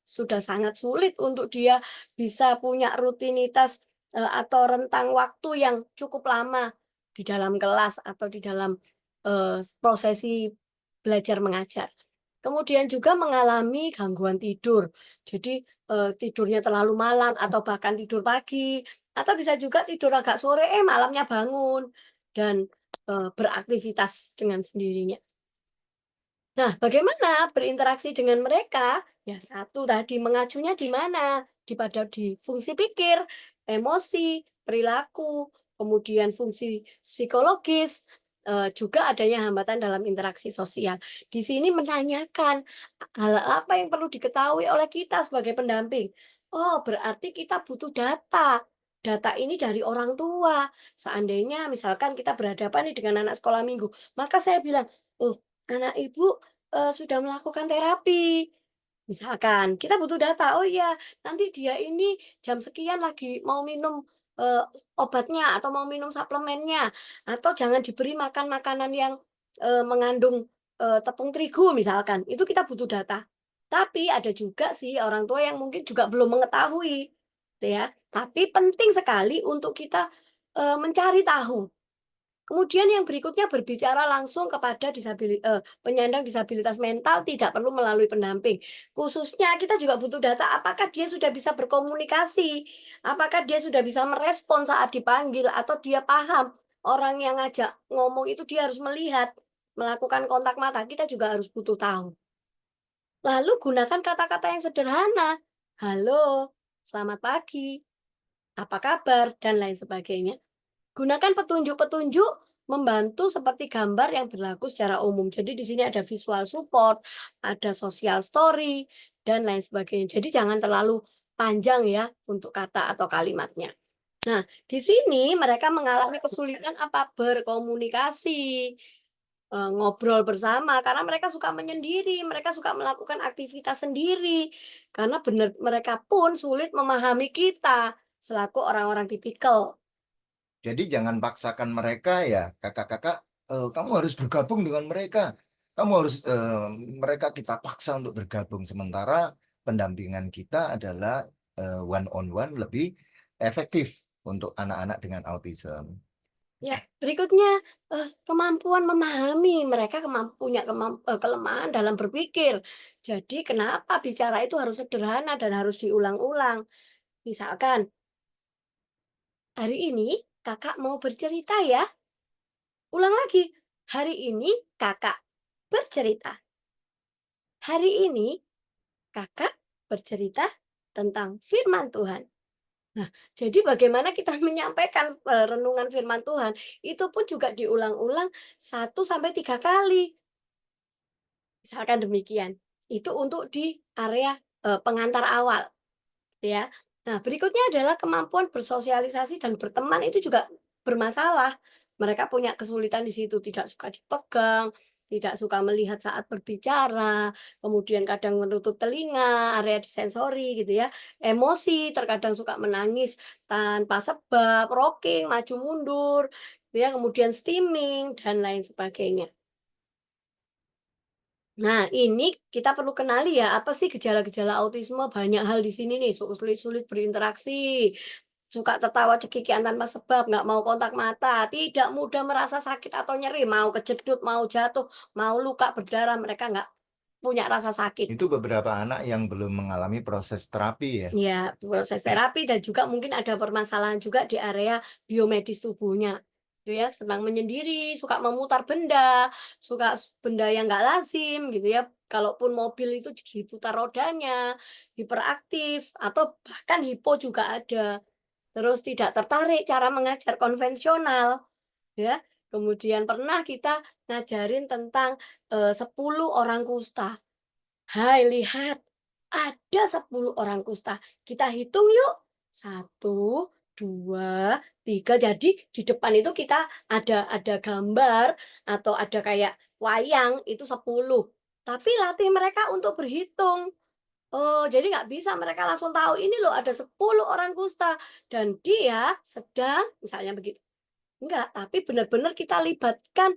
sudah sangat sulit untuk dia bisa punya rutinitas atau rentang waktu yang cukup lama di dalam kelas atau di dalam prosesi belajar mengajar. Kemudian juga mengalami gangguan tidur. Jadi, tidurnya terlalu malam atau bahkan tidur pagi, atau bisa juga tidur agak sore, malamnya bangun dan, beraktivitas dengan sendirinya. Nah, bagaimana berinteraksi dengan mereka? Ya satu tadi, mengacunya di mana? Di fungsi pikir, emosi, perilaku, kemudian fungsi psikologis, juga adanya hambatan dalam interaksi sosial. Di sini menanyakan, hal apa yang perlu diketahui oleh kita sebagai pendamping? Oh, berarti kita butuh data. Data ini dari orang tua. Seandainya misalkan kita berhadapan nih dengan anak sekolah minggu, maka saya bilang, "Oh, anak ibu sudah melakukan terapi." Misalkan, kita butuh data, "Oh iya, nanti dia ini jam sekian lagi mau minum, obatnya atau mau minum suplemennya, atau jangan diberi makan makanan yang, mengandung, tepung terigu," misalkan. Itu kita butuh data. Tapi ada juga sih orang tua yang mungkin juga belum mengetahui, gitu ya. Tapi penting sekali untuk kita, mencari tahu. Kemudian yang berikutnya berbicara langsung kepada penyandang disabilitas mental tidak perlu melalui pendamping. Khususnya kita juga butuh data apakah dia sudah bisa berkomunikasi, apakah dia sudah bisa merespon saat dipanggil atau dia paham orang yang ngajak ngomong itu dia harus melihat, melakukan kontak mata, kita juga harus butuh tahu. Lalu gunakan kata-kata yang sederhana, "Halo, selamat pagi, apa kabar?" dan lain sebagainya. Gunakan petunjuk-petunjuk membantu seperti gambar yang berlaku secara umum. Jadi di sini ada visual support, ada social story, dan lain sebagainya. Jadi jangan terlalu panjang ya untuk kata atau kalimatnya. Nah, di sini mereka mengalami kesulitan apa? Berkomunikasi, ngobrol bersama karena mereka suka menyendiri, mereka suka melakukan aktivitas sendiri. Karena benar mereka pun sulit memahami kita selaku orang-orang tipikal. Jadi jangan paksakan mereka ya, kakak-kakak, kamu harus bergabung dengan mereka. Kamu harus, mereka kita paksa untuk bergabung. Sementara pendampingan kita adalah one on one lebih efektif untuk anak-anak dengan autism. Ya, berikutnya, kemampuan memahami. Mereka punya kelemahan dalam berpikir. Jadi kenapa bicara itu harus sederhana dan harus diulang-ulang. Misalkan, "Hari ini Kakak mau bercerita ya?" Ulang lagi, "Hari ini Kakak bercerita. Hari ini Kakak bercerita tentang firman Tuhan." Nah, jadi bagaimana kita menyampaikan, renungan firman Tuhan, itu pun juga diulang-ulang 1 sampai 3 kali. Misalkan demikian. Itu untuk di area, pengantar awal, ya. Nah, berikutnya adalah kemampuan bersosialisasi dan berteman itu juga bermasalah. Mereka punya kesulitan di situ, tidak suka dipegang, tidak suka melihat saat berbicara, kemudian kadang menutup telinga, area sensori gitu ya. Emosi, terkadang suka menangis tanpa sebab, rocking, maju mundur, gitu ya, kemudian stimming dan lain sebagainya. Nah, ini kita perlu kenali ya, apa sih gejala-gejala autisme? Banyak hal di sini nih, sulit berinteraksi, suka tertawa cekikikan tanpa sebab, nggak mau kontak mata, tidak mudah merasa sakit atau nyeri, mau kejedut, mau jatuh, mau luka berdarah, mereka nggak punya rasa sakit. Itu beberapa anak yang belum mengalami proses terapi ya. Ya, proses terapi dan juga mungkin ada permasalahan juga di area biomedis tubuhnya. Gitu ya, senang menyendiri, suka memutar benda, suka benda yang nggak lazim gitu ya. Kalaupun mobil itu diputar rodanya, hiperaktif atau bahkan hipo juga ada. Terus tidak tertarik cara mengajar konvensional ya. Kemudian pernah kita ngajarin tentang 10 orang kusta. Hai, lihat, ada 10 orang kusta. Kita hitung yuk. Satu, dua, tiga. Jadi di depan itu kita ada gambar atau ada kayak wayang itu 10. Tapi latih mereka untuk berhitung. Oh, jadi nggak bisa mereka langsung tahu ini loh ada 10 orang kusta dan dia sedang misalnya begitu. Enggak, tapi benar-benar kita libatkan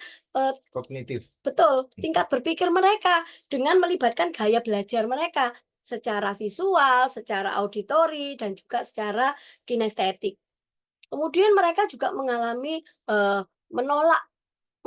Kognitif. betul, tingkat berpikir mereka dengan melibatkan gaya belajar mereka secara visual, secara auditori, dan juga secara kinestetik. Kemudian mereka juga mengalami menolak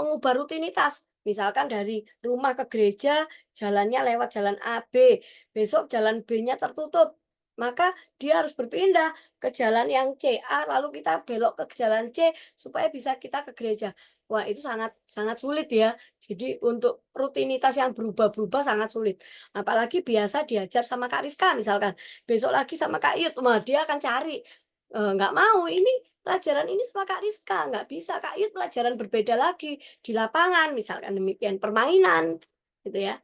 mengubah rutinitas. Misalkan dari rumah ke gereja, jalannya lewat jalan A, B, besok jalan B-nya tertutup. Maka dia harus berpindah ke jalan yang C, A, lalu kita belok ke jalan C supaya bisa kita ke gereja. Wah, itu sangat sangat sulit ya. Jadi untuk rutinitas yang berubah-berubah sangat sulit. Apalagi biasa diajar sama Kak Rizka misalkan. Besok lagi sama Kak Yud, wah dia akan cari. Nggak mau, ini pelajaran ini sama Kak Rizka, nggak bisa Kak Yud pelajaran berbeda lagi di lapangan, misalkan demikian permainan, gitu ya.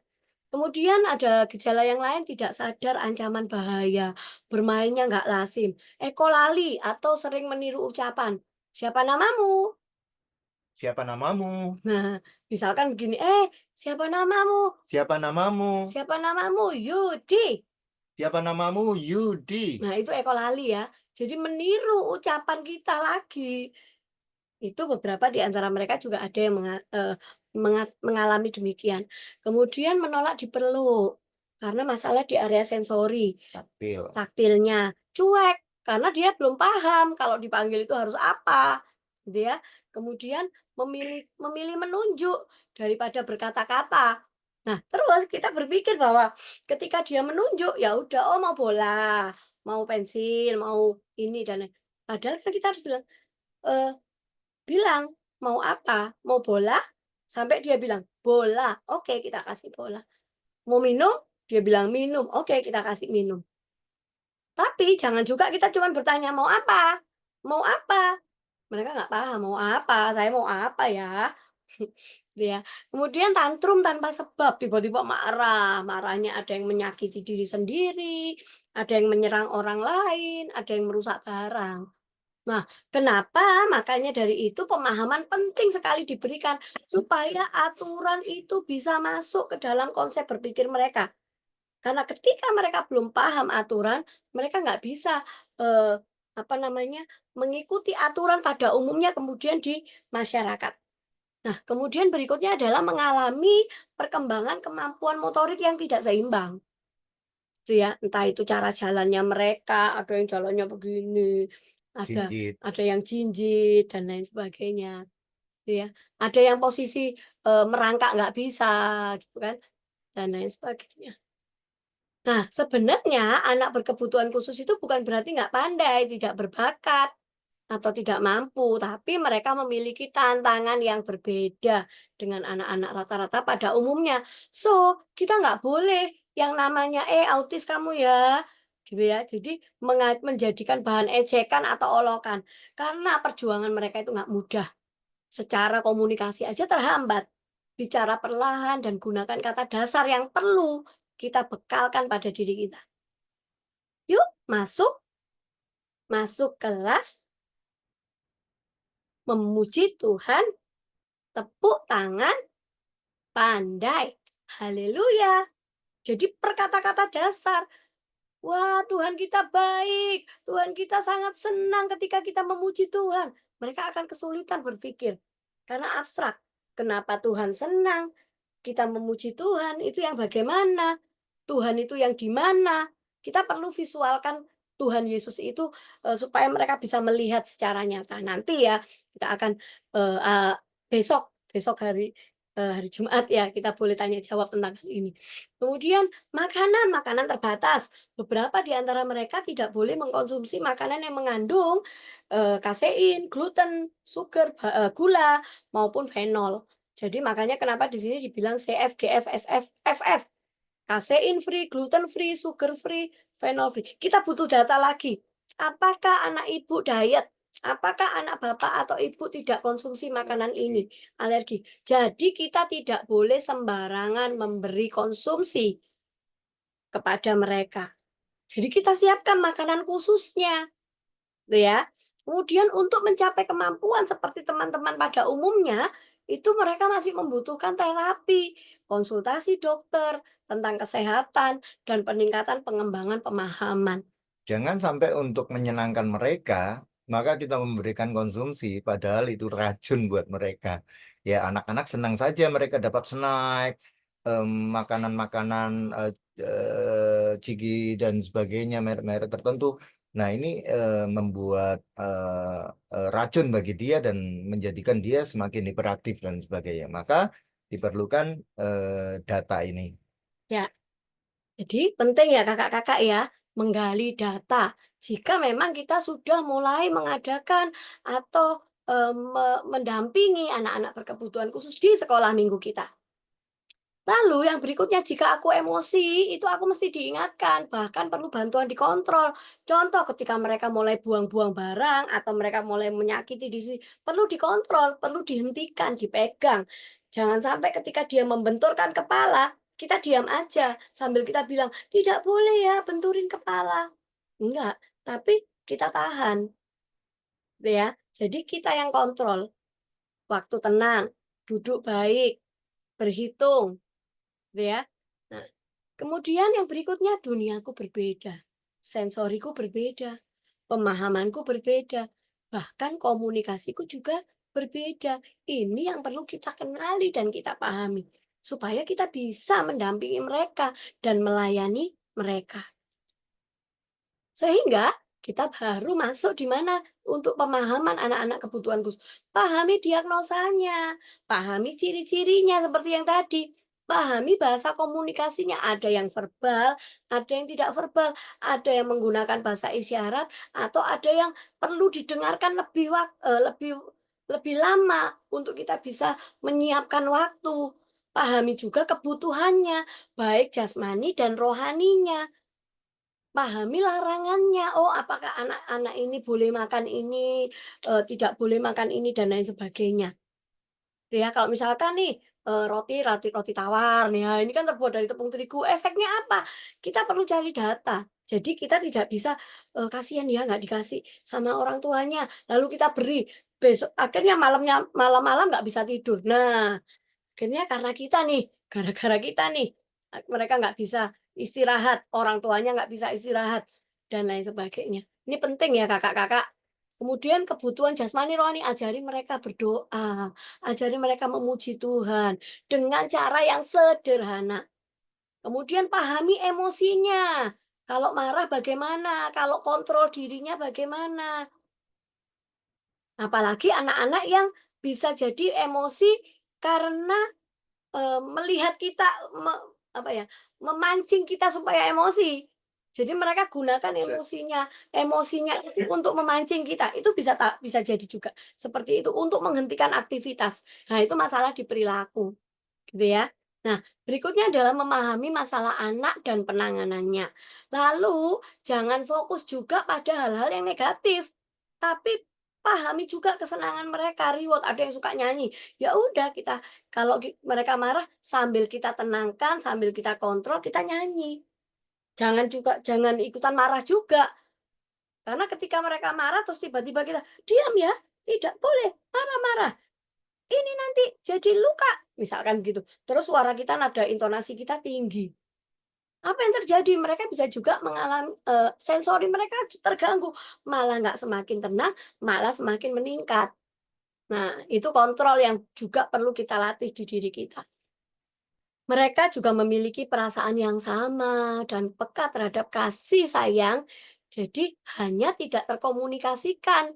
Kemudian ada gejala yang lain tidak sadar ancaman bahaya, bermainnya nggak lazim, ekolali atau sering meniru ucapan. Siapa namamu? Siapa namamu? Nah, misalkan begini, siapa namamu? Siapa namamu? Siapa namamu? Yudi. Siapa namamu? Yudi. Nah, itu ekolali ya. Jadi meniru ucapan kita lagi. Itu beberapa di antara mereka juga ada yang mengalami demikian. Kemudian menolak dipeluk, karena masalah di area sensori, Taktil. taktilnya, cuek, karena dia belum paham kalau dipanggil itu harus apa, gitu ya. Kemudian memilih memilih menunjuk daripada berkata-kata. Nah, terus kita berpikir bahwa ketika dia menunjuk, ya udah, oh mau bola, mau pensil, mau ini dan lain. Padahal kan kita harus bilang, eee bilang, "Mau apa? Mau bola?" Sampai dia bilang, "Bola." Oke, kita kasih bola. "Mau minum?" Dia bilang, "Minum." Oke, kita kasih minum. Tapi jangan juga kita cuman bertanya, "Mau apa? Mau apa?" Mereka nggak paham, "Mau apa? Saya mau apa ya?" Gitu ya. Kemudian tantrum tanpa sebab, tiba-tiba marah, marahnya ada yang menyakiti diri sendiri, ada yang menyerang orang lain, ada yang merusak barang. Nah, kenapa? Makanya dari itu pemahaman penting sekali diberikan supaya aturan itu bisa masuk ke dalam konsep berpikir mereka. Karena ketika mereka belum paham aturan, mereka nggak bisa apa namanya mengikuti aturan pada umumnya kemudian di masyarakat. Nah, kemudian berikutnya adalah mengalami perkembangan kemampuan motorik yang tidak seimbang. Itu ya, entah itu cara jalannya mereka, ada yang jalannya begini, ada Jinjit. ada yang jinjit dan lain sebagainya, gitu ya. Ada yang posisi, merangkak nggak bisa, gitu kan, dan lain sebagainya. Nah, sebenarnya anak berkebutuhan khusus itu bukan berarti nggak pandai, tidak berbakat, atau tidak mampu, tapi mereka memiliki tantangan yang berbeda dengan anak-anak rata-rata pada umumnya. So, kita nggak boleh yang namanya, autis kamu ya, gitu ya. Jadi menjadikan bahan ejekan atau olokan. Karena perjuangan mereka itu nggak mudah. Secara komunikasi aja terhambat. Bicara perlahan dan gunakan kata dasar yang perlu kita bekalkan pada diri kita. Yuk, masuk, masuk kelas, memuji Tuhan, tepuk tangan, pandai. Haleluya. Jadi perkata-kata dasar. Wah, Tuhan kita baik. Tuhan kita sangat senang ketika kita memuji Tuhan. Mereka akan kesulitan berpikir. Karena abstrak. Kenapa Tuhan senang? kita memuji Tuhan itu yang bagaimana? Tuhan itu yang di mana? Kita perlu visualkan Tuhan Yesus itu supaya mereka bisa melihat secara nyata. Nanti ya kita akan besok besok hari Jumat ya kita boleh tanya jawab tentang hal ini. Kemudian makanan terbatas. Beberapa di antara mereka tidak boleh mengkonsumsi makanan yang mengandung kasein, gluten, gula maupun fenol. Jadi makanya kenapa di sini dibilang CF, GF, SF, FF. Kasein free, gluten free, sugar free, phenol free. Kita butuh data lagi. Apakah anak ibu diet? Apakah anak bapak atau ibu tidak konsumsi makanan ini? Alergi. Jadi kita tidak boleh sembarangan memberi konsumsi kepada mereka. Jadi kita siapkan makanan khususnya. Ya. Kemudian untuk mencapai kemampuan seperti teman-teman pada umumnya, itu mereka masih membutuhkan terapi, konsultasi dokter tentang kesehatan, dan peningkatan pengembangan pemahaman. Jangan sampai untuk menyenangkan mereka, maka kita memberikan konsumsi, padahal itu racun buat mereka. Ya, anak-anak senang saja mereka dapat snack, makanan-makanan cigi dan sebagainya, merek-merek tertentu. Nah, ini membuat racun bagi dia dan menjadikan dia semakin hiperaktif dan sebagainya. Maka diperlukan data ini. Ya, jadi penting ya kakak-kakak ya, menggali data. Jika memang kita sudah mulai mengadakan atau mendampingi anak-anak berkebutuhan khusus di sekolah minggu kita. Lalu yang berikutnya, jika aku emosi, itu aku mesti diingatkan, bahkan perlu bantuan dikontrol. Contoh ketika mereka mulai buang-buang barang atau mereka mulai menyakiti di sini, perlu dikontrol, perlu dihentikan, dipegang. Jangan sampai ketika dia membenturkan kepala, kita diam aja sambil kita bilang, tidak boleh ya benturin kepala. Enggak, tapi kita tahan. Ya. Jadi kita yang kontrol. Waktu tenang, duduk baik, berhitung. Ya. Nah, kemudian yang berikutnya, duniaku berbeda, sensoriku berbeda, pemahamanku berbeda, bahkan komunikasiku juga berbeda. Ini yang perlu kita kenali dan kita pahami, supaya kita bisa mendampingi mereka dan melayani mereka. Sehingga kita baru masuk di mana untuk pemahaman anak-anak kebutuhan khusus. Pahami diagnosanya, pahami ciri-cirinya seperti yang tadi. Pahami bahasa komunikasinya, ada yang verbal, ada yang tidak verbal, ada yang menggunakan bahasa isyarat, atau ada yang perlu didengarkan lebih lama untuk kita bisa menyiapkan waktu. Pahami juga kebutuhannya, baik jasmani dan rohaninya. Pahami larangannya. Oh, apakah anak-anak ini boleh makan ini, tidak boleh makan ini, dan lain sebagainya. Ya, kalau misalkan nih, roti tawar nih, ya, ini kan terbuat dari tepung terigu, efeknya apa? Kita perlu cari data. Jadi kita tidak bisa, kasihan ya nggak dikasih sama orang tuanya, lalu kita beri, besok akhirnya malam-malam nggak bisa tidur. Nah, akhirnya karena kita nih, gara-gara kita nih, mereka nggak bisa istirahat, orang tuanya nggak bisa istirahat, dan lain sebagainya. Ini penting ya kakak-kakak. Kemudian kebutuhan jasmani rohani, ajari mereka berdoa, ajari mereka memuji Tuhan dengan cara yang sederhana. Kemudian pahami emosinya. Kalau marah bagaimana? Kalau kontrol dirinya bagaimana? Apalagi anak-anak yang bisa jadi emosi karena melihat kita apa ya, memancing kita supaya emosi. Jadi mereka gunakan emosinya itu untuk memancing kita. Itu bisa jadi juga seperti itu untuk menghentikan aktivitas. Nah, itu masalah di perilaku, gitu ya. Nah, berikutnya adalah memahami masalah anak dan penanganannya. Lalu, jangan fokus juga pada hal-hal yang negatif, tapi pahami juga kesenangan mereka, reward. Ada yang suka nyanyi, ya udah kita kalau mereka marah sambil kita tenangkan, sambil kita kontrol, kita nyanyi. Jangan ikutan marah juga. Karena ketika mereka marah terus tiba-tiba kita diam ya, tidak boleh marah-marah. Ini nanti jadi luka, misalkan gitu. Terus suara kita, nada intonasi kita tinggi. Apa yang terjadi? Mereka bisa juga mengalami sensori mereka terganggu, malah nggak semakin tenang, malah semakin meningkat. Nah, itu kontrol yang juga perlu kita latih di diri kita. Mereka juga memiliki perasaan yang sama dan peka terhadap kasih sayang, jadi hanya tidak terkomunikasikan,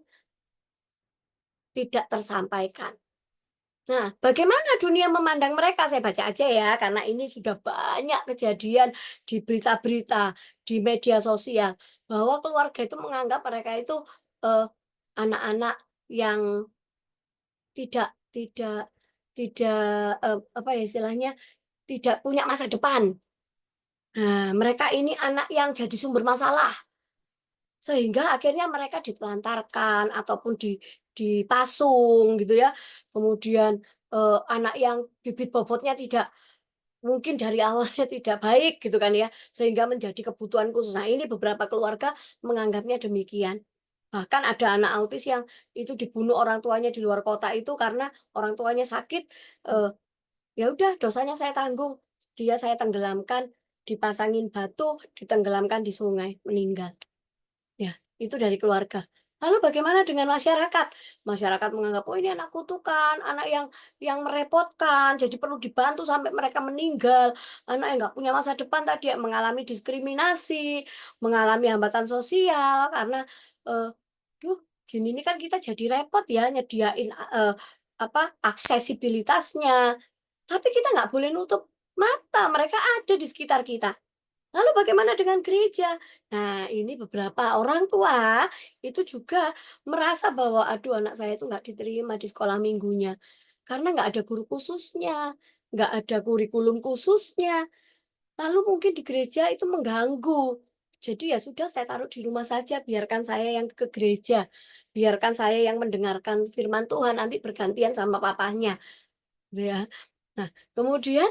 tidak tersampaikan. Nah, bagaimana dunia memandang mereka? Saya baca aja ya, karena ini sudah banyak kejadian di berita-berita, di media sosial, bahwa keluarga itu menganggap mereka itu eh, anak-anak yang tidak tidak tidak apa ya istilahnya tidak punya masa depan. Nah, mereka ini anak yang jadi sumber masalah. Sehingga akhirnya mereka ditelantarkan ataupun dipasung gitu ya. Kemudian, anak yang bibit bobotnya tidak mungkin dari awalnya tidak baik gitu kan ya, sehingga menjadi kebutuhan khusus. Nah, ini beberapa keluarga menganggapnya demikian. Bahkan ada anak autis yang itu dibunuh orang tuanya di luar kota itu karena orang tuanya sakit, eee, ya udah dosanya saya tanggung, dia saya tenggelamkan, dipasangin batu, ditenggelamkan di sungai, meninggal. Ya, itu dari keluarga. Lalu bagaimana dengan masyarakat? Masyarakat menganggap, "Oh, ini anak kutukan, anak yang merepotkan, jadi perlu dibantu sampai mereka meninggal, anak yang nggak punya masa depan tadi, yang mengalami diskriminasi, mengalami hambatan sosial karena, eee, duh, gini ini kan kita jadi repot ya nyediain, apa, aksesibilitasnya." Tapi kita nggak boleh nutup mata, mereka ada di sekitar kita. Lalu bagaimana dengan gereja? Nah, ini beberapa orang tua itu juga merasa bahwa, aduh anak saya itu nggak diterima di sekolah minggunya. Karena nggak ada guru khususnya, nggak ada kurikulum khususnya. Lalu mungkin di gereja itu mengganggu. Jadi ya sudah saya taruh di rumah saja, biarkan saya yang ke gereja. Biarkan saya yang mendengarkan firman Tuhan, nanti bergantian sama papahnya. Gitu ya. Nah, kemudian,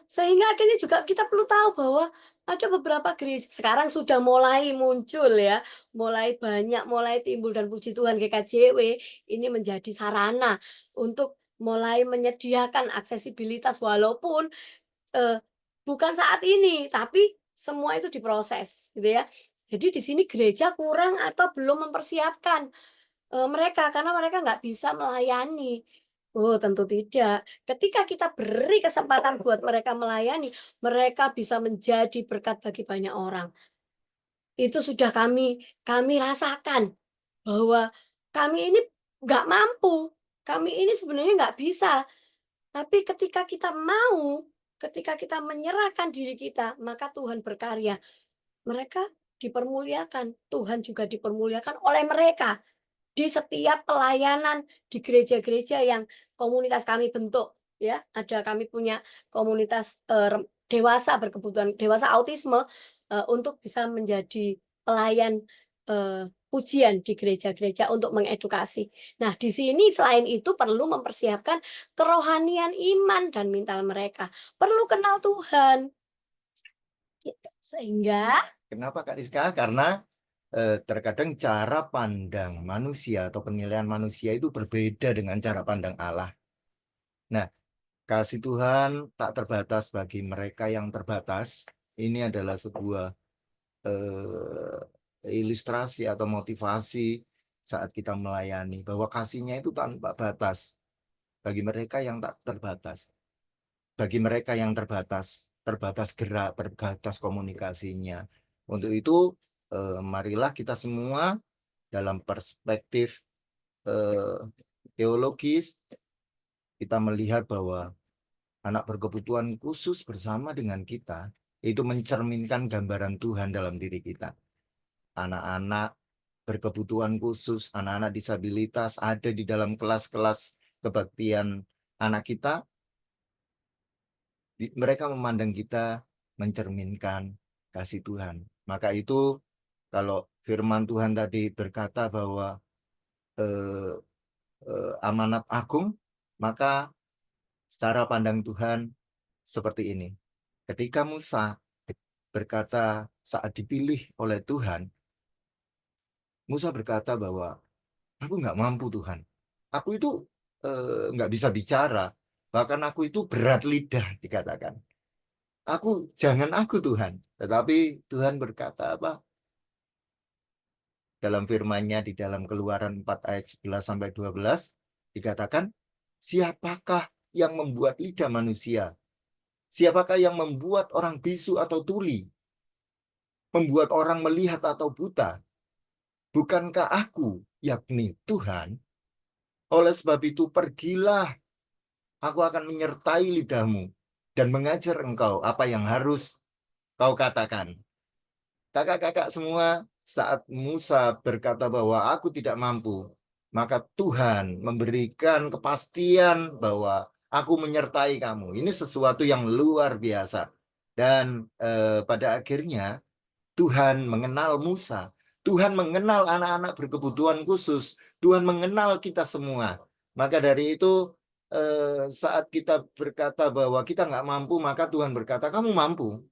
sehingga akhirnya juga kita perlu tahu bahwa ada beberapa gereja sekarang sudah mulai muncul ya, mulai banyak, mulai timbul dan puji Tuhan GKJW ini menjadi sarana untuk mulai menyediakan aksesibilitas walaupun, eee, bukan saat ini, tapi semua itu diproses gitu ya. Jadi di sini gereja kurang atau belum mempersiapkan mereka, karena mereka nggak bisa melayani. Oh, tentu tidak. Ketika kita beri kesempatan buat mereka melayani, mereka bisa menjadi berkat bagi banyak orang. Itu sudah kami rasakan bahwa kami ini nggak mampu, kami ini sebenarnya nggak bisa. Tapi ketika kita mau, ketika kita menyerahkan diri kita, maka Tuhan berkarya. Mereka dipermuliakan, Tuhan juga dipermuliakan oleh mereka. Di setiap pelayanan di gereja-gereja yang komunitas kami bentuk, ya, ada kami punya komunitas, dewasa berkebutuhan dewasa autisme, untuk bisa menjadi pelayan, pujian di gereja-gereja untuk mengedukasi. Nah, di sini selain itu perlu mempersiapkan kerohanian iman dan mental mereka, perlu kenal Tuhan, gitu. Sehingga Kenapa Kak Rizka? Karena terkadang cara pandang manusia atau penilaian manusia itu berbeda dengan cara pandang Allah. Nah, kasih Tuhan tak terbatas bagi mereka yang terbatas. Ini adalah sebuah ilustrasi atau motivasi saat kita melayani bahwa kasihnya itu tanpa batas bagi mereka yang tak terbatas. Bagi mereka yang terbatas, terbatas gerak, terbatas komunikasinya. Untuk itu, marilah kita semua dalam perspektif eh, teologis, kita melihat bahwa anak berkebutuhan khusus bersama dengan kita itu mencerminkan gambaran Tuhan dalam diri kita. Anak-anak berkebutuhan khusus, anak-anak disabilitas ada di dalam kelas-kelas kebaktian anak kita, mereka memandang kita mencerminkan kasih Tuhan. Maka itu kalau firman Tuhan tadi berkata bahwa eh, amanat agung, maka secara pandang Tuhan seperti ini. Ketika Musa berkata saat dipilih oleh Tuhan, Musa berkata bahwa aku nggak mampu Tuhan. Aku itu nggak bisa bicara. Bahkan aku itu berat lidah dikatakan. Jangan aku Tuhan. Tetapi Tuhan berkata apa? Dalam firman-Nya di dalam Keluaran 4 ayat 11 sampai 12 dikatakan, siapakah yang membuat lidah manusia Siapakah yang membuat orang bisu atau tuli? Membuat orang melihat atau buta? Bukankah aku, yakni Tuhan? Oleh sebab itu, pergilah, aku akan menyertai lidahmu dan mengajar engkau apa yang harus kau katakan. Kakak-kakak semua, saat Musa berkata bahwa aku tidak mampu, maka Tuhan memberikan kepastian bahwa aku menyertai kamu. Ini sesuatu yang luar biasa. Dan pada akhirnya Tuhan mengenal Musa. Tuhan mengenal anak-anak berkebutuhan khusus. Tuhan mengenal kita semua. Maka dari itu, saat kita berkata bahwa kita nggak mampu, maka Tuhan berkata, kamu mampu.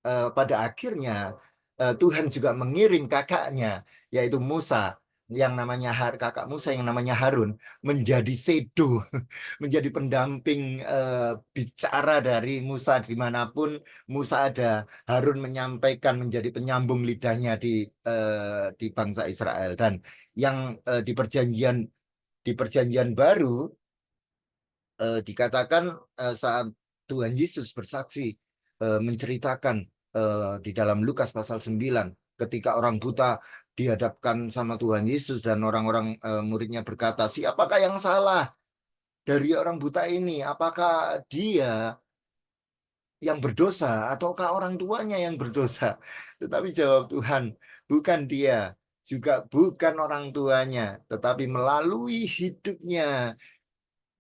Pada akhirnya Tuhan juga mengirim kakaknya, yaitu Musa, yang namanya kakak Musa yang namanya Harun, menjadi sedo, menjadi pendamping bicara dari Musa dimanapun Musa ada. Harun menyampaikan, menjadi penyambung lidahnya di bangsa Israel. Dan yang di perjanjian baru dikatakan saat Tuhan Yesus bersaksi, menceritakan di dalam Lukas pasal 9, ketika orang buta dihadapkan sama Tuhan Yesus dan orang-orang muridnya berkata, siapakah yang salah dari orang buta ini? Apakah dia yang berdosa ataukah orang tuanya yang berdosa? Tetapi jawab Tuhan, bukan dia, juga bukan orang tuanya, tetapi melalui hidupnya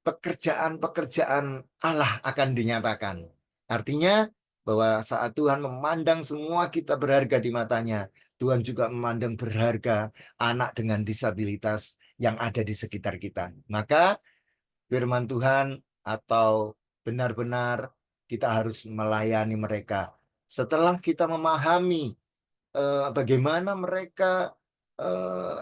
pekerjaan-pekerjaan Allah akan dinyatakan. Artinya bahwa saat Tuhan memandang semua kita berharga di matanya, Tuhan juga memandang berharga anak dengan disabilitas yang ada di sekitar kita. Maka firman Tuhan atau benar-benar kita harus melayani mereka. Setelah kita memahami bagaimana mereka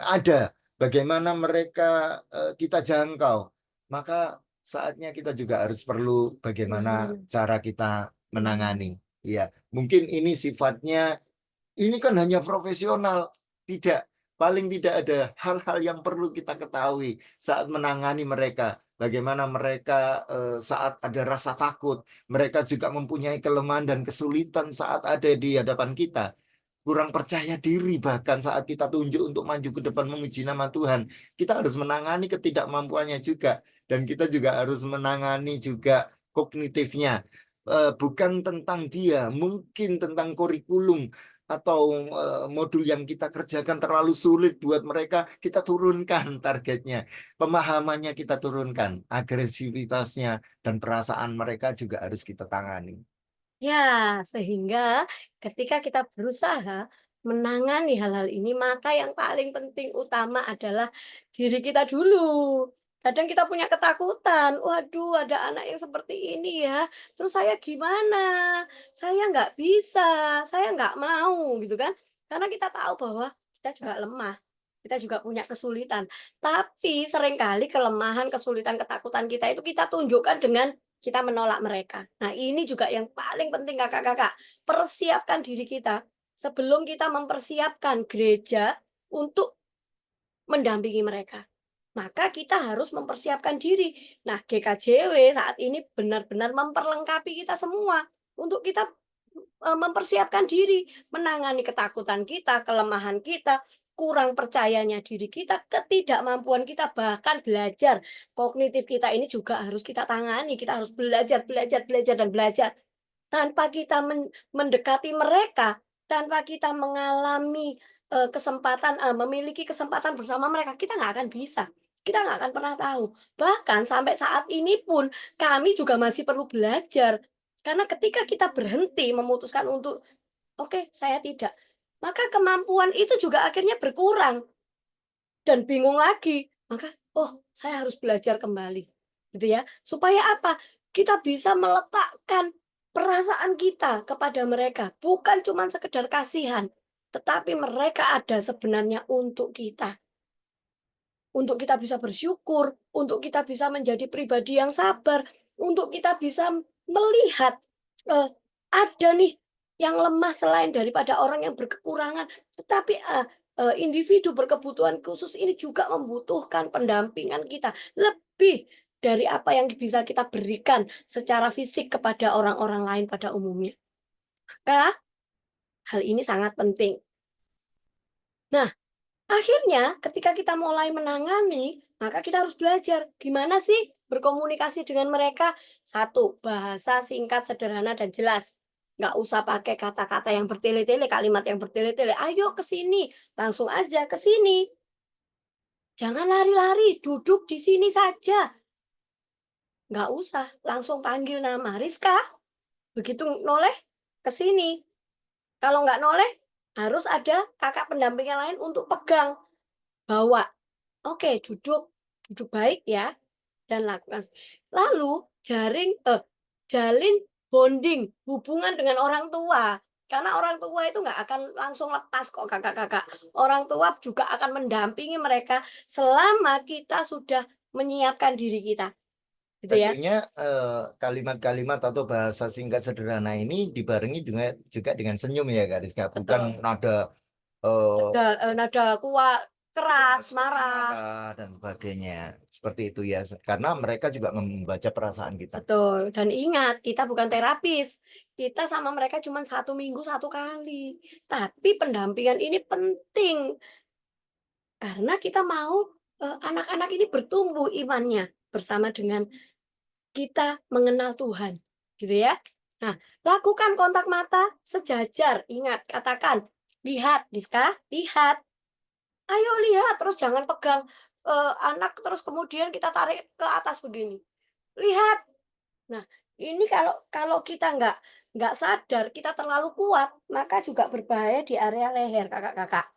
ada, bagaimana mereka kita jangkau, maka saatnya kita juga harus perlu bagaimana Menangani. cara kita menangani. Ya, mungkin ini sifatnya, ini kan hanya profesional, tidak. Paling tidak ada hal-hal yang perlu kita ketahui saat menangani mereka. Bagaimana mereka saat ada rasa takut, mereka juga mempunyai kelemahan dan kesulitan saat ada di hadapan kita, kurang percaya diri bahkan saat kita tunjuk untuk maju ke depan menguji nama Tuhan. Kita harus menangani ketidakmampuannya juga. Dan kita juga harus menangani juga kognitifnya. Bukan tentang dia, mungkin tentang kurikulum atau modul yang kita kerjakan terlalu sulit buat mereka, kita turunkan targetnya. Pemahamannya kita turunkan, agresivitasnya dan perasaan mereka juga harus kita tangani. Ya, sehingga ketika kita berusaha menangani hal-hal ini, maka yang paling penting utama adalah diri kita dulu. Kadang kita punya ketakutan, waduh ada anak yang seperti ini ya, terus saya gimana? Saya nggak bisa, saya nggak mau gitu kan. Karena kita tahu bahwa kita juga lemah, kita juga punya kesulitan. Tapi seringkali kelemahan, kesulitan, ketakutan kita itu kita tunjukkan dengan kita menolak mereka. Nah, ini juga yang paling penting Kakak-kakak, persiapkan diri kita sebelum kita mempersiapkan gereja untuk mendampingi mereka. Maka kita harus mempersiapkan diri. Nah, GKJW saat ini benar-benar memperlengkapi kita semua untuk kita mempersiapkan diri, menangani ketakutan kita, kelemahan kita, kurang percayanya diri kita, ketidakmampuan kita, bahkan belajar. Kognitif kita ini juga harus kita tangani, kita harus belajar, belajar, belajar, dan belajar. Tanpa kita mendekati mereka, tanpa kita mengalami, memiliki kesempatan bersama mereka, kita nggak akan bisa. Kita nggak akan pernah tahu. Bahkan sampai saat ini pun kami juga masih perlu belajar. Karena ketika kita berhenti memutuskan untuk, "Oke, saya tidak," maka kemampuan itu juga akhirnya berkurang dan bingung lagi. Maka, "Oh, saya harus belajar kembali." Gitu ya. Supaya apa? Kita bisa meletakkan perasaan kita kepada mereka, bukan cuma sekedar kasihan, tetapi mereka ada sebenarnya untuk kita. Untuk kita bisa bersyukur, untuk kita bisa menjadi pribadi yang sabar, untuk kita bisa melihat, eee, ada nih yang lemah selain daripada orang yang berkekurangan, tetapi, individu berkebutuhan khusus ini juga membutuhkan pendampingan kita lebih. dari apa yang bisa kita berikan secara fisik kepada orang-orang lain pada umumnya. Maka hal ini sangat penting. Nah, akhirnya ketika kita mulai menangani, maka kita harus belajar gimana sih berkomunikasi dengan mereka. Satu, bahasa singkat, sederhana, dan jelas. Nggak usah pakai kata-kata yang bertele-tele, kalimat yang bertele-tele. Ayo ke sini, langsung aja ke sini. Jangan lari-lari, duduk di sini saja. Nggak usah, langsung panggil nama Rizka. Begitu noleh ke sini. Kalau nggak noleh, harus ada kakak pendamping yang lain untuk pegang, bawa. Oke, duduk, duduk baik ya, dan lakukan. Lalu jalin bonding, hubungan dengan orang tua. Karena orang tua itu nggak akan langsung lepas kok kakak-kakak. Orang tua juga akan mendampingi mereka selama kita sudah menyiapkan diri kita. Gitu ya. Tentunya kalimat-kalimat atau bahasa singkat sederhana ini dibarengi juga dengan senyum ya Kak Rizka. Bukan Betul. nada eh, Nada kuat, keras, marah. marah dan sebagainya. Seperti itu ya. Karena mereka juga membaca perasaan kita. Betul. Dan ingat, kita bukan terapis. Kita sama mereka cuma 1 minggu 1 kali. Tapi pendampingan ini penting. Karena kita mau anak-anak ini bertumbuh imannya bersama dengan kita mengenal Tuhan. Gitu ya. Nah, lakukan kontak mata sejajar. Ingat, katakan, lihat, Diska, lihat. Ayo lihat, terus jangan pegang anak, terus kemudian kita tarik ke atas begini. Lihat. Nah, ini kalau kalau kita nggak sadar, kita terlalu kuat, maka juga berbahaya di area leher, kakak-kakak.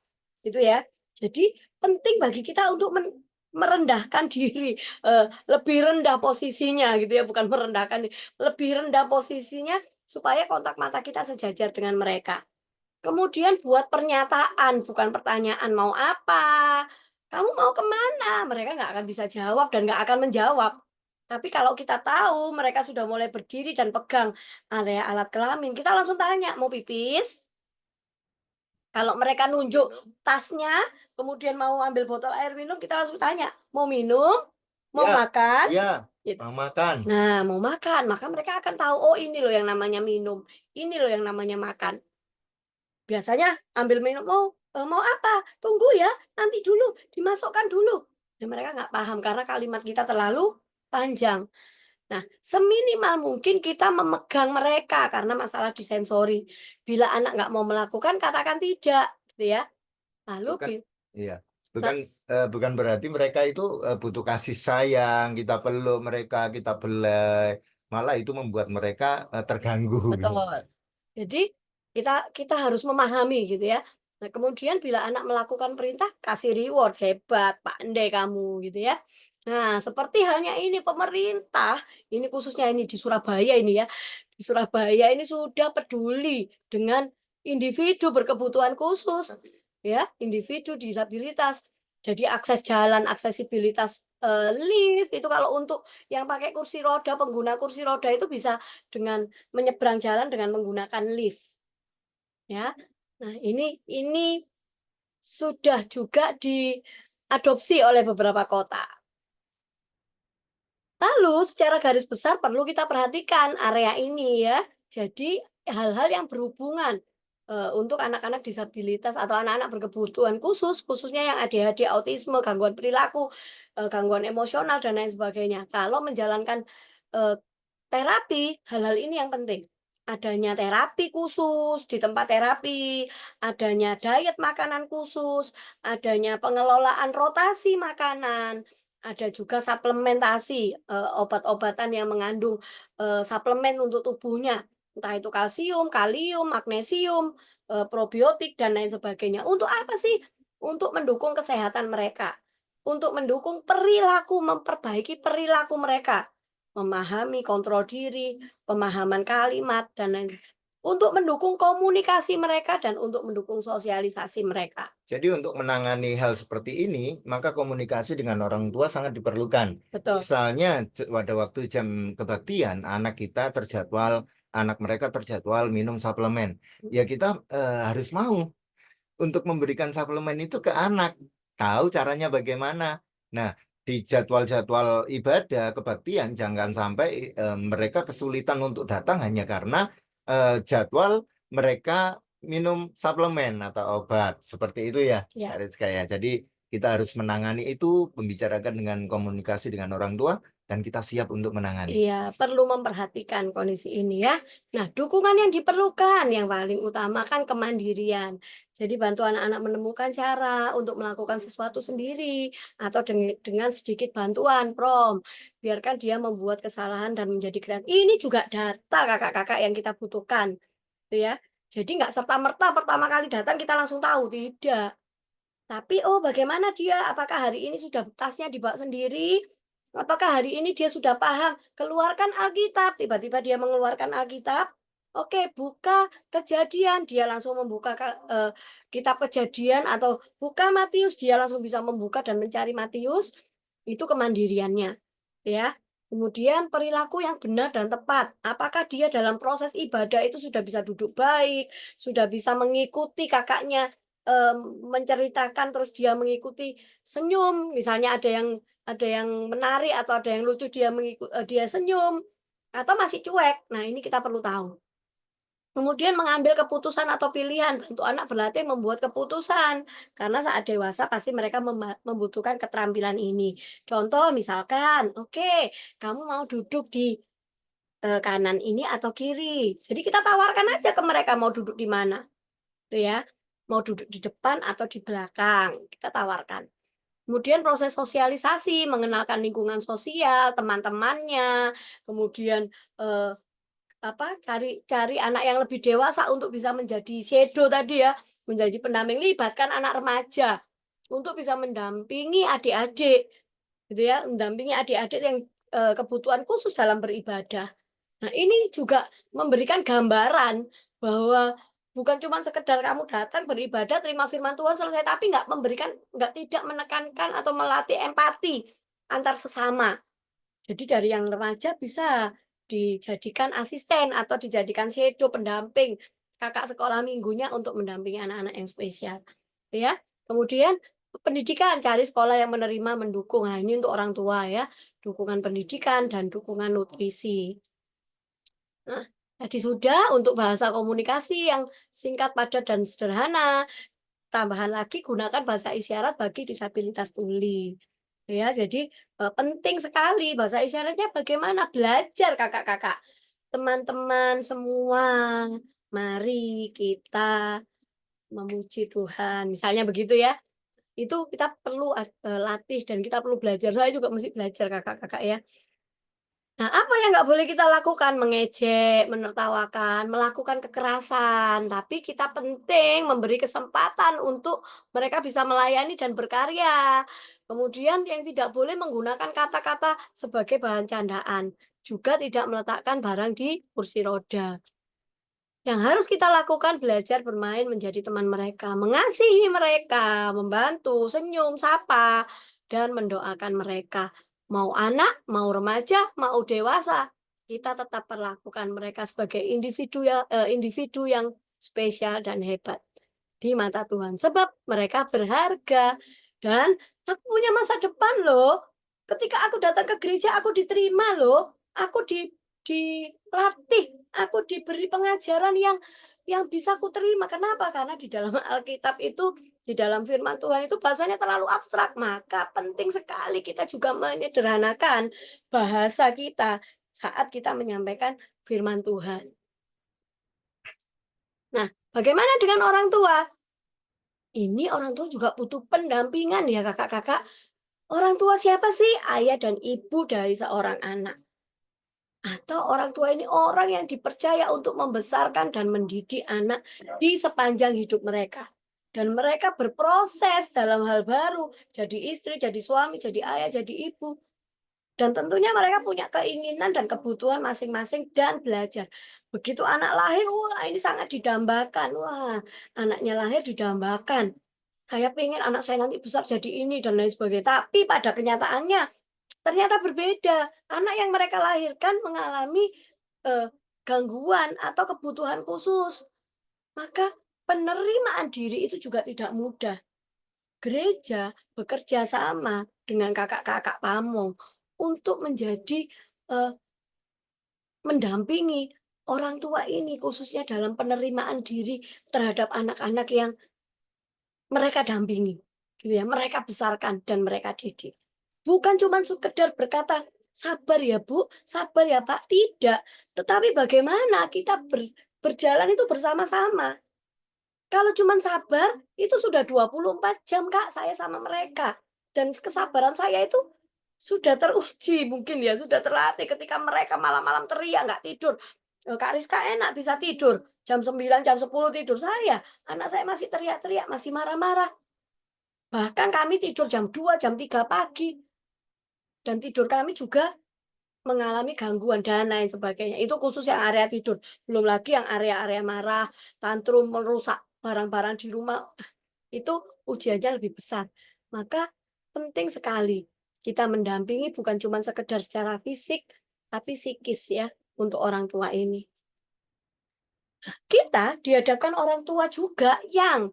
Itu ya. Jadi penting bagi kita untuk merendahkan diri, lebih rendah posisinya gitu ya, bukan merendahkan, lebih rendah posisinya supaya kontak mata kita sejajar dengan mereka. Kemudian buat pernyataan, bukan pertanyaan, "Mau apa? Kamu mau kemana?" Mereka nggak akan bisa jawab dan nggak akan menjawab. Tapi kalau kita tahu mereka sudah mulai berdiri dan pegang area alat kelamin, kita langsung tanya, "Mau pipis?" Kalau mereka nunjuk tasnya, kemudian mau ambil botol air minum, kita langsung tanya, "Mau minum? Mau Ya, makan?" ya, Gitu. mau makan. Nah, mau makan, maka mereka akan tahu, "Oh, ini loh yang namanya minum. Ini loh yang namanya makan." Biasanya ambil minum, mau apa? Tunggu ya, nanti dulu, dimasukkan dulu." Ya mereka nggak paham karena kalimat kita terlalu panjang. Nah, seminimal mungkin kita memegang mereka karena masalah di sensori. Bila anak nggak mau melakukan, katakan tidak, gitu ya. Lalu Bukan, iya. nah, Bukan berarti mereka itu butuh kasih sayang, kita peluk mereka, kita belai. Malah itu membuat mereka terganggu. betul. Jadi kita harus memahami gitu ya. Nah, kemudian bila anak melakukan perintah, kasih reward, hebat, pandai kamu gitu ya. Nah, seperti halnya ini pemerintah, ini khususnya ini di Surabaya ini ya. Di Surabaya ini sudah peduli dengan individu berkebutuhan khusus ya, individu disabilitas. Jadi akses jalan, aksesibilitas lift itu kalau untuk yang pakai kursi roda, pengguna kursi roda itu bisa dengan menyeberang jalan dengan menggunakan lift, ya. Nah, ini sudah juga diadopsi oleh beberapa kota. Lalu secara garis besar perlu kita perhatikan area ini ya. Jadi hal-hal yang berhubungan untuk anak-anak disabilitas atau anak-anak berkebutuhan khusus, khususnya yang ADHD, autisme, gangguan perilaku, gangguan emosional dan lain sebagainya. Kalau menjalankan eh, terapi, hal-hal ini yang penting. Adanya terapi khusus di tempat terapi, adanya diet makanan khusus, adanya pengelolaan rotasi makanan, ada juga suplementasi, obat-obatan yang mengandung, suplemen untuk tubuhnya, entah itu kalsium, kalium, magnesium, probiotik, dan lain sebagainya. Untuk apa sih? Untuk mendukung kesehatan mereka, untuk mendukung perilaku, memperbaiki perilaku mereka. Memahami kontrol diri, pemahaman kalimat, dan lain untuk mendukung komunikasi mereka dan untuk mendukung sosialisasi mereka. Jadi untuk menangani hal seperti ini, maka komunikasi dengan orang tua sangat diperlukan. Betul, Misalnya pada waktu jam kebaktian, anak mereka terjadwal minum suplemen. Ya kita harus mau untuk memberikan suplemen itu ke anak, tahu caranya bagaimana. Nah, di jadwal-jadwal ibadah kebaktian jangan sampai mereka kesulitan untuk datang hanya karena jadwal mereka minum suplemen atau obat seperti itu ya, Ya. Kak Rizka ya. Jadi kita harus menangani itu, membicarakan dengan komunikasi dengan orang tua, dan kita siap untuk menangani. Iya, perlu memperhatikan kondisi ini ya. Nah, dukungan yang diperlukan yang paling utama kan kemandirian. Jadi bantu anak-anak menemukan cara untuk melakukan sesuatu sendiri atau dengan sedikit bantuan, Prom. Biarkan dia membuat kesalahan dan menjadi kreatif. Ini juga data kakak-kakak yang kita butuhkan, gitu ya. Jadi nggak serta-merta pertama kali datang kita langsung tahu, tidak. Tapi, oh bagaimana dia? Apakah hari ini sudah tasnya dibawa sendiri? Apakah hari ini dia sudah paham? Keluarkan Alkitab. Tiba-tiba dia mengeluarkan Alkitab. Oke, buka Kejadian. Dia langsung membuka kitab Kejadian atau buka Matius. Dia langsung bisa membuka dan mencari Matius. Itu kemandiriannya. Ya. Kemudian perilaku yang benar dan tepat. Apakah dia dalam proses ibadah itu sudah bisa duduk baik, sudah bisa mengikuti kakaknya menceritakan terus dia mengikuti senyum, misalnya ada yang menari atau ada yang lucu dia senyum atau masih cuek. Nah, ini kita perlu tahu. Kemudian mengambil keputusan atau pilihan, bantu anak berlatih membuat keputusan. Karena saat dewasa pasti mereka membutuhkan keterampilan ini. Contoh misalkan, oke, kamu mau duduk di kanan ini atau kiri. Jadi kita tawarkan aja ke mereka mau duduk di mana. Gitu ya. Mau duduk di depan atau di belakang, kita tawarkan. Kemudian proses sosialisasi, mengenalkan lingkungan sosial, teman-temannya, kemudian eh, cari anak yang lebih dewasa untuk bisa menjadi shadow tadi ya, menjadi pendamping, libatkan anak remaja untuk bisa mendampingi adik-adik, gitu ya, mendampingi adik-adik yang kebutuhan khusus dalam beribadah. Nah, ini juga memberikan gambaran bahwa bukan cuma sekedar kamu datang beribadah, terima firman Tuhan selesai, tapi tidak menekankan atau melatih empati antar sesama. Jadi dari yang remaja bisa dijadikan asisten atau dijadikan shadow pendamping kakak sekolah minggunya untuk mendampingi anak-anak yang spesial. Ya. Kemudian pendidikan, cari sekolah yang menerima, mendukung. Nah, ini untuk orang tua ya, dukungan pendidikan dan dukungan nutrisi. Nah, tadi sudah untuk bahasa komunikasi yang singkat, padat, dan sederhana. Tambahan lagi gunakan bahasa isyarat bagi disabilitas tuli. Ya, jadi penting sekali bahasa isyaratnya bagaimana belajar kakak-kakak. Teman-teman semua, mari kita memuji Tuhan. Misalnya begitu ya. Itu kita perlu latih dan kita perlu belajar. Saya juga mesti belajar kakak-kakak ya. Nah, apa yang nggak boleh kita lakukan? Mengejek, menertawakan, melakukan kekerasan. Tapi kita penting memberi kesempatan untuk mereka bisa melayani dan berkarya. Kemudian yang tidak boleh menggunakan kata-kata sebagai bahan candaan. Juga tidak meletakkan barang di kursi roda. Yang harus kita lakukan belajar bermain menjadi teman mereka, mengasihi mereka, membantu, senyum, sapa, dan mendoakan mereka. Mau anak, mau remaja, mau dewasa, kita tetap perlakukan mereka sebagai individu yang spesial dan hebat di mata Tuhan. Sebab mereka berharga dan aku punya masa depan loh. Ketika aku datang ke gereja, aku diterima loh. Aku dilatih, aku diberi pengajaran yang bisa aku terima. Kenapa? Karena di dalam Alkitab itu, di dalam firman Tuhan itu bahasanya terlalu abstrak. Maka penting sekali kita juga menyederhanakan bahasa kita saat kita menyampaikan firman Tuhan. Nah, bagaimana dengan orang tua? Ini orang tua juga butuh pendampingan ya kakak-kakak. Orang tua siapa sih? Ayah dan ibu dari seorang anak. Atau orang tua ini orang yang dipercaya untuk membesarkan dan mendidik anak di sepanjang hidup mereka. Dan mereka berproses dalam hal baru. Jadi istri, jadi suami, jadi ayah, jadi ibu. Dan tentunya mereka punya keinginan dan kebutuhan masing-masing dan belajar. Begitu anak lahir, wah ini sangat didambakan. Wah, anaknya lahir didambakan. Saya pengen anak saya nanti besar jadi ini dan lain sebagainya. Tapi pada kenyataannya ternyata berbeda. Anak yang mereka lahirkan mengalami eh, gangguan atau kebutuhan khusus. Maka penerimaan diri itu juga tidak mudah. gereja bekerja sama dengan kakak-kakak pamong untuk menjadi mendampingi orang tua ini, khususnya dalam penerimaan diri terhadap anak-anak yang mereka dampingi, gitu ya, mereka besarkan dan mereka didik. Bukan cuma sekedar berkata, "Sabar ya Bu, sabar ya Pak," tidak. Tetapi bagaimana kita berjalan itu bersama-sama. Kalau cuma sabar, itu sudah 24 jam Kak, saya sama mereka. Dan kesabaran saya itu sudah teruji mungkin ya, sudah terlatih ketika mereka malam-malam teriak nggak tidur. Kak Rizka enak bisa tidur, jam 9 jam 10 tidur. Saya, anak saya masih teriak-teriak, masih marah-marah. Bahkan kami tidur jam 2 jam 3 pagi. Dan tidur kami juga mengalami gangguan dan lain sebagainya. Itu khusus yang area tidur. Belum lagi yang area-area marah, tantrum, merusak barang-barang di rumah. Itu ujiannya lebih besar. Maka penting sekali kita mendampingi bukan cuma sekedar secara fisik, tapi psikis ya untuk orang tua ini. Kita dihadapkan orang tua juga yang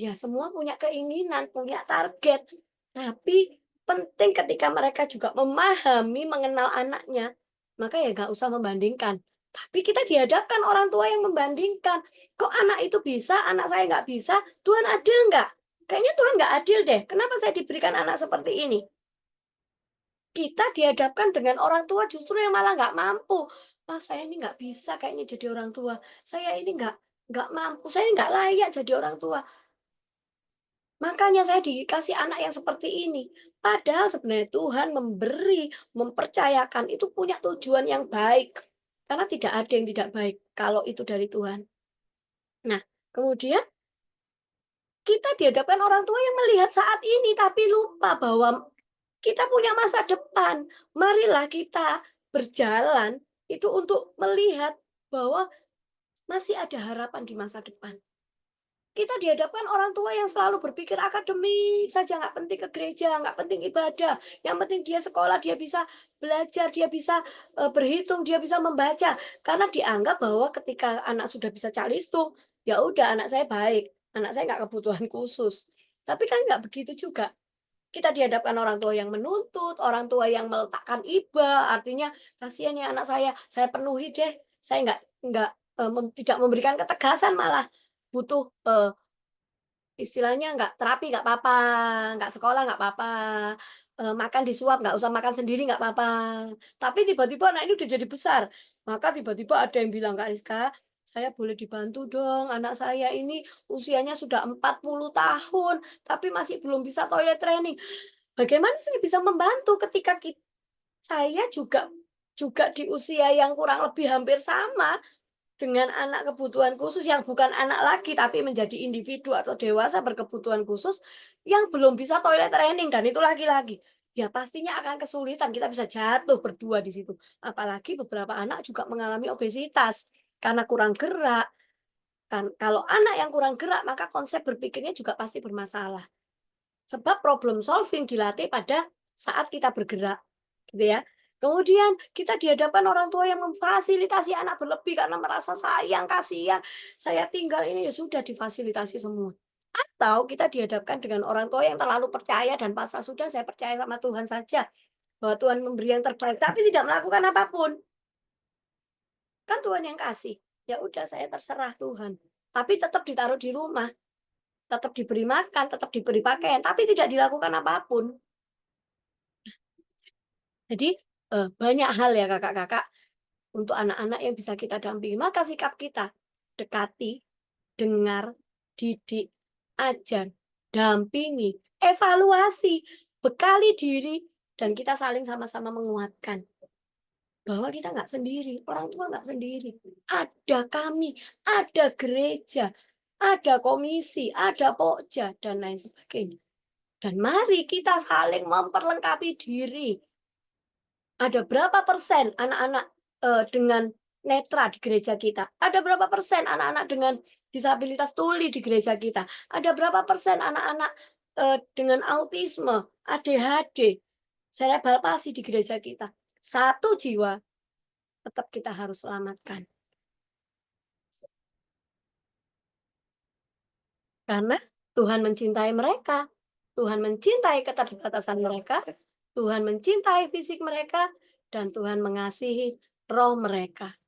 ya semua punya keinginan, punya target. Tapi penting ketika mereka juga memahami, mengenal anaknya, maka ya nggak usah membandingkan. Tapi kita dihadapkan orang tua yang membandingkan. Kok anak itu bisa, anak saya nggak bisa? Tuhan adil nggak? Kayaknya Tuhan nggak adil deh. Kenapa saya diberikan anak seperti ini? Kita dihadapkan dengan orang tua justru yang malah nggak mampu. Ah, saya ini nggak bisa kayaknya jadi orang tua. Saya ini nggak mampu. Saya ini nggak layak jadi orang tua. Makanya saya dikasih anak yang seperti ini. Padahal sebenarnya Tuhan memberi, mempercayakan itu punya tujuan yang baik. Karena tidak ada yang tidak baik kalau itu dari Tuhan. Nah, kemudian kita dihadapkan orang tua yang melihat saat ini tapi lupa bahwa kita punya masa depan. Marilah kita berjalan itu untuk melihat bahwa masih ada harapan di masa depan. Kita dihadapkan orang tua yang selalu berpikir akademik saja, nggak penting ke gereja, nggak penting ibadah. Yang penting dia sekolah, dia bisa belajar, dia bisa berhitung, dia bisa membaca. Karena dianggap bahwa ketika anak sudah bisa calistung, ya udah anak saya baik, anak saya nggak kebutuhan khusus. Tapi kan nggak begitu juga. Kita dihadapkan orang tua yang menuntut, orang tua yang meletakkan iba, artinya kasihan ya anak saya penuhi deh, saya nggak tidak memberikan ketegasan malah butuh istilahnya nggak terapi nggak apa-apa, nggak sekolah nggak apa-apa, makan disuap nggak usah makan sendiri nggak apa-apa. Tapi tiba-tiba anak ini udah jadi besar, maka tiba-tiba ada yang bilang, "Kak Rizka, saya boleh dibantu dong, anak saya ini usianya sudah 40 tahun, tapi masih belum bisa toilet training." Bagaimana saya bisa membantu ketika saya juga juga di usia yang kurang lebih hampir sama dengan anak kebutuhan khusus yang bukan anak lagi, tapi menjadi individu atau dewasa berkebutuhan khusus yang belum bisa toilet training dan itu laki-laki. Ya pastinya akan kesulitan, kita bisa jatuh berdua di situ. Apalagi beberapa anak juga mengalami obesitas karena kurang gerak. Kan kalau anak yang kurang gerak, maka konsep berpikirnya juga pasti bermasalah. Sebab problem solving dilatih pada saat kita bergerak, gitu ya. Kemudian kita dihadapkan orang tua yang memfasilitasi anak berlebih karena merasa sayang, kasihan, saya tinggal ini ya sudah difasilitasi semua. Atau kita dihadapkan dengan orang tua yang terlalu percaya dan pasrah, sudah saya percaya sama Tuhan saja, bahwa Tuhan memberi yang terbaik, tapi tidak melakukan apapun. Kan Tuhan yang kasih. Ya udah saya terserah Tuhan. Tapi tetap ditaruh di rumah, tetap diberi makan, tetap diberi pakaian, tapi tidak dilakukan apapun. Jadi, banyak hal ya Kakak-kakak, untuk anak-anak yang bisa kita dampingi. Maka sikap kita, dekati, dengar, didik, ajar, dampingi, evaluasi, bekali diri, dan kita saling sama-sama menguatkan. Bahwa kita nggak sendiri, orang tua nggak sendiri. Ada kami, ada gereja, ada komisi, ada pokja, dan lain sebagainya. Dan mari kita saling memperlengkapi diri. Ada berapa persen anak-anak dengan netra di gereja kita? Ada berapa persen anak-anak dengan disabilitas tuli di gereja kita? Ada berapa persen anak-anak dengan autisme, ADHD, cerebral palsy di gereja kita? Satu jiwa tetap kita harus selamatkan. Karena Tuhan mencintai mereka. Tuhan mencintai keterbatasan mereka, Tuhan mencintai fisik mereka, dan Tuhan mengasihi roh mereka.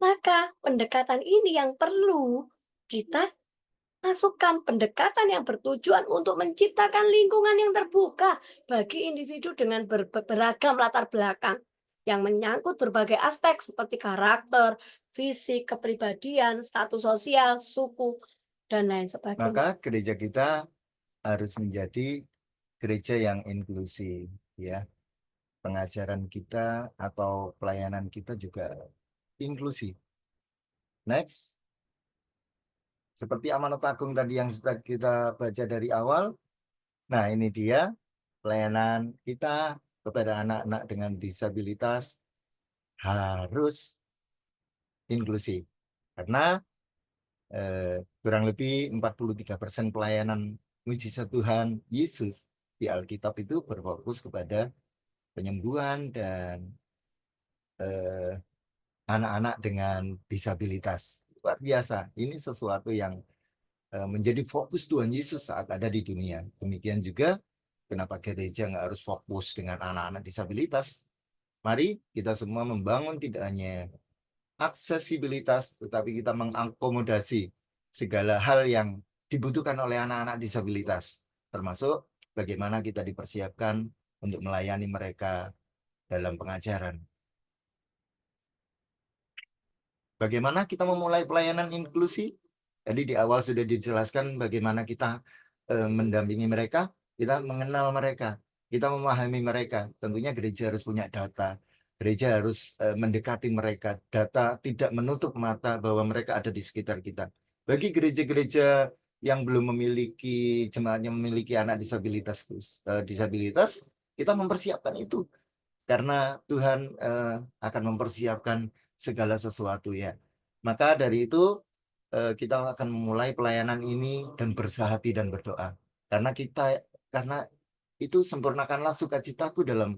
Maka pendekatan ini yang perlu kita masukkan, pendekatan yang bertujuan untuk menciptakan lingkungan yang terbuka bagi individu dengan beragam latar belakang yang menyangkut berbagai aspek seperti karakter, fisik, kepribadian, status sosial, suku, dan lain sebagainya. Maka gereja kita harus menjadi gereja yang inklusif, ya. Pengajaran kita atau pelayanan kita juga inklusif. Next, seperti amanat agung tadi yang sudah kita baca dari awal. Nah, ini dia pelayanan kita kepada anak-anak dengan disabilitas harus inklusif. Karena kurang lebih 43% pelayanan mujizat Tuhan Yesus di Alkitab itu berfokus kepada penyembuhan dan anak-anak dengan disabilitas. Luar biasa. Ini sesuatu yang menjadi fokus Tuhan Yesus saat ada di dunia. Demikian juga kenapa gereja nggak harus fokus dengan anak-anak disabilitas. Mari kita semua membangun tidak hanya aksesibilitas, tetapi kita mengakomodasi segala hal yang dibutuhkan oleh anak-anak disabilitas. Termasuk bagaimana kita dipersiapkan untuk melayani mereka dalam pengajaran. Bagaimana kita memulai pelayanan inklusi? Tadi di awal sudah dijelaskan bagaimana kita mendampingi mereka, kita mengenal mereka, kita memahami mereka. Tentunya gereja harus punya data, gereja harus mendekati mereka. Data tidak menutup mata bahwa mereka ada di sekitar kita. Bagi gereja-gereja yang belum memiliki jemaatnya memiliki anak disabilitas, kita mempersiapkan itu karena Tuhan akan mempersiapkan segala sesuatu, ya. Maka dari itu kita akan memulai pelayanan ini dan bersahati dan berdoa. Karena itu sempurnakanlah sukacitaku dalam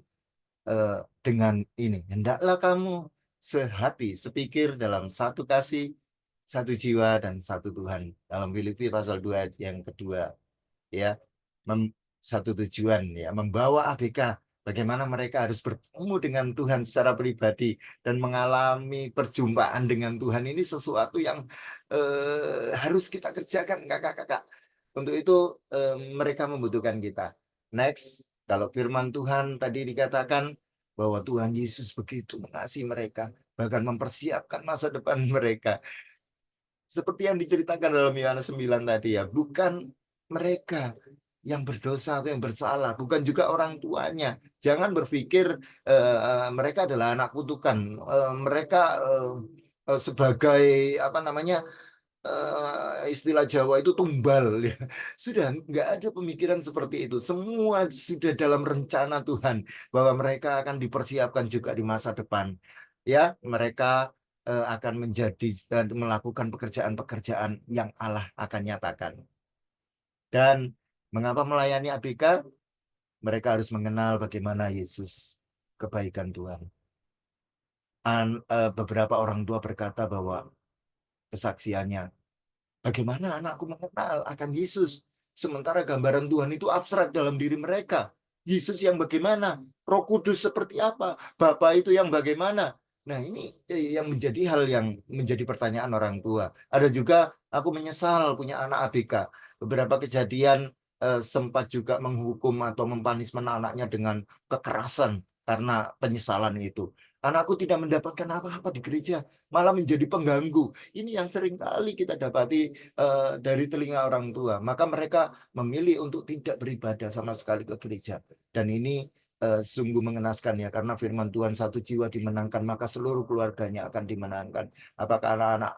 dengan ini. Hendaklah kamu sehati, sepikir dalam satu kasih, satu jiwa dan satu Tuhan. Dalam Filipi pasal 2 yang kedua, ya. Satu tujuan, ya, membawa ABK. Bagaimana mereka harus bertemu dengan Tuhan secara pribadi dan mengalami perjumpaan dengan Tuhan, ini sesuatu yang harus kita kerjakan, kakak-kakak. Untuk itu mereka membutuhkan kita. Next, kalau firman Tuhan tadi dikatakan bahwa Tuhan Yesus begitu mengasihi mereka, bahkan mempersiapkan masa depan mereka. Seperti yang diceritakan dalam Yohanes 9 tadi, ya, bukan mereka yang berdosa atau yang bersalah, bukan juga orang tuanya. Jangan berpikir mereka adalah anak kutukan, mereka sebagai apa namanya, istilah Jawa itu tumbal, ya. Sudah nggak ada pemikiran seperti itu. Semua sudah dalam rencana Tuhan bahwa mereka akan dipersiapkan juga di masa depan. Ya, mereka akan menjadi dan melakukan pekerjaan-pekerjaan yang Allah akan nyatakan. Dan mengapa melayani ABK? Mereka harus mengenal bagaimana Yesus, kebaikan Tuhan. Beberapa orang tua berkata bahwa kesaksiannya, bagaimana anakku mengenal akan Yesus? Sementara gambaran Tuhan itu abstrak dalam diri mereka. Yesus yang bagaimana? Roh Kudus seperti apa? Bapa itu yang bagaimana? Nah, ini yang menjadi hal yang menjadi pertanyaan orang tua. Ada juga, aku menyesal punya anak ABK. Beberapa kejadian sempat juga menghukum atau mempanismen anaknya dengan kekerasan karena penyesalan itu. Anakku tidak mendapatkan apa-apa di gereja, malah menjadi pengganggu. Ini yang sering kali kita dapati dari telinga orang tua. Maka mereka memilih untuk tidak beribadah sama sekali ke gereja. Dan ini sungguh mengenaskan, ya, karena firman Tuhan, satu jiwa dimenangkan, maka seluruh keluarganya akan dimenangkan. Apakah anak-anak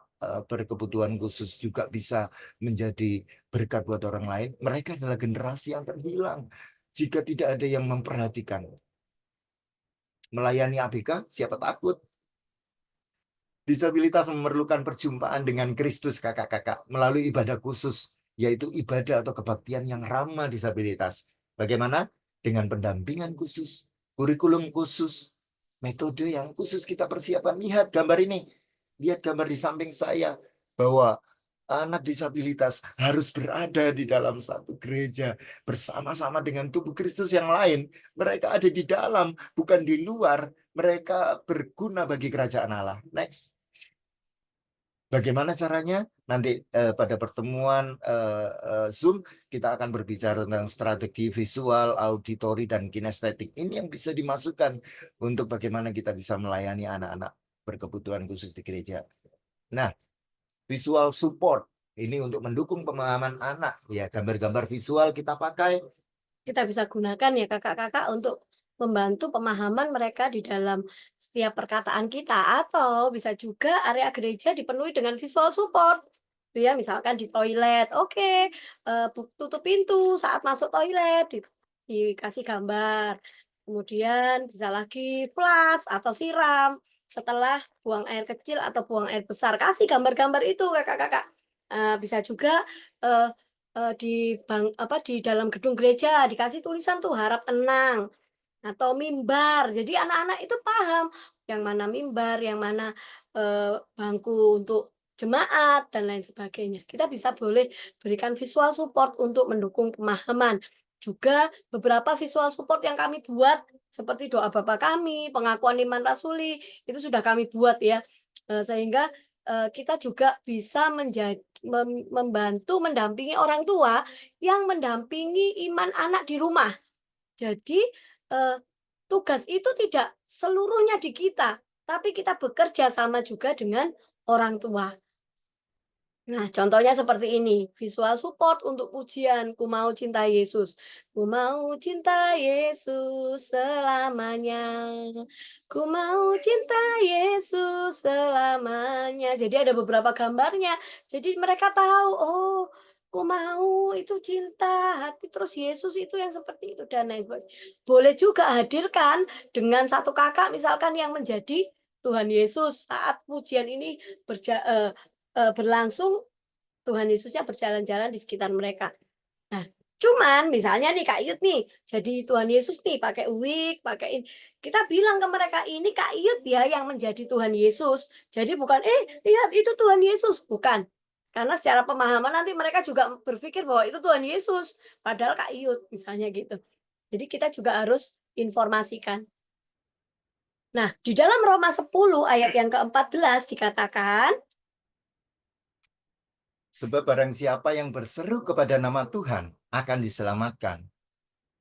berkebutuhan khusus juga bisa menjadi berkat buat orang lain? Mereka adalah generasi yang terhilang jika tidak ada yang memperhatikan. Melayani ABK, siapa takut? Disabilitas memerlukan perjumpaan dengan Kristus, kakak-kakak, melalui ibadah khusus, yaitu ibadah atau kebaktian yang ramah disabilitas. Bagaimana? Dengan pendampingan khusus, kurikulum khusus, metode yang khusus kita persiapkan. Lihat gambar ini, lihat gambar di samping saya, bahwa anak disabilitas harus berada di dalam satu gereja bersama-sama dengan tubuh Kristus yang lain. Mereka ada di dalam, bukan di luar. Mereka berguna bagi kerajaan Allah. Next. Bagaimana caranya? Nanti pada pertemuan Zoom kita akan berbicara tentang strategi visual, auditori, dan kinestetik. Ini yang bisa dimasukkan untuk bagaimana kita bisa melayani anak-anak berkebutuhan khusus di gereja. Nah, visual support ini untuk mendukung pemahaman anak. Ya, gambar-gambar visual kita pakai. Kita bisa gunakan ya kakak-kakak untuk membantu pemahaman mereka di dalam setiap perkataan kita, atau bisa juga area gereja dipenuhi dengan visual support. Ya, misalkan di toilet, oke, tutup pintu saat masuk toilet, dikasih gambar. Kemudian bisa lagi flash atau siram setelah buang air kecil atau buang air besar. Kasih gambar-gambar itu kakak-kakak. Bisa juga di dalam gedung gereja dikasih tulisan tuh harap tenang atau mimbar. Jadi anak-anak itu paham yang mana mimbar, yang mana bangku untuk jemaat dan lain sebagainya. Kita bisa boleh berikan visual support untuk mendukung pemahaman. Juga beberapa visual support yang kami buat seperti doa Bapa kami, pengakuan iman rasuli, itu sudah kami buat ya. Sehingga kita juga bisa membantu mendampingi orang tua yang mendampingi iman anak di rumah. Jadi, eee, tugas itu tidak seluruhnya di kita, tapi kita bekerja sama juga dengan orang tua. Nah, contohnya seperti ini, visual support untuk pujian, "Ku mau cinta Yesus, ku mau cinta Yesus selamanya, ku mau cinta Yesus selamanya." Jadi ada beberapa gambarnya, jadi mereka tahu, oh, ku mau itu cinta hati, terus Yesus itu yang seperti itu dan lain sebagainya. Boleh juga hadirkan dengan satu kakak misalkan yang menjadi Tuhan Yesus saat pujian ini berlangsung, Tuhan Yesusnya berjalan-jalan di sekitar mereka. Nah, cuman misalnya nih Kak Iyut nih, jadi Tuhan Yesus nih pakai wig, pakai ini. Kita bilang ke mereka, "Ini Kak Iyut ya yang menjadi Tuhan Yesus." Jadi bukan, lihat itu Tuhan Yesus." Bukan. Karena secara pemahaman nanti mereka juga berpikir bahwa itu Tuhan Yesus, padahal Kak Iyut, misalnya gitu. Jadi kita juga harus informasikan. Nah, di dalam Roma 10 ayat yang ke-14 dikatakan, Sebab barang siapa yang berseru kepada nama Tuhan akan diselamatkan.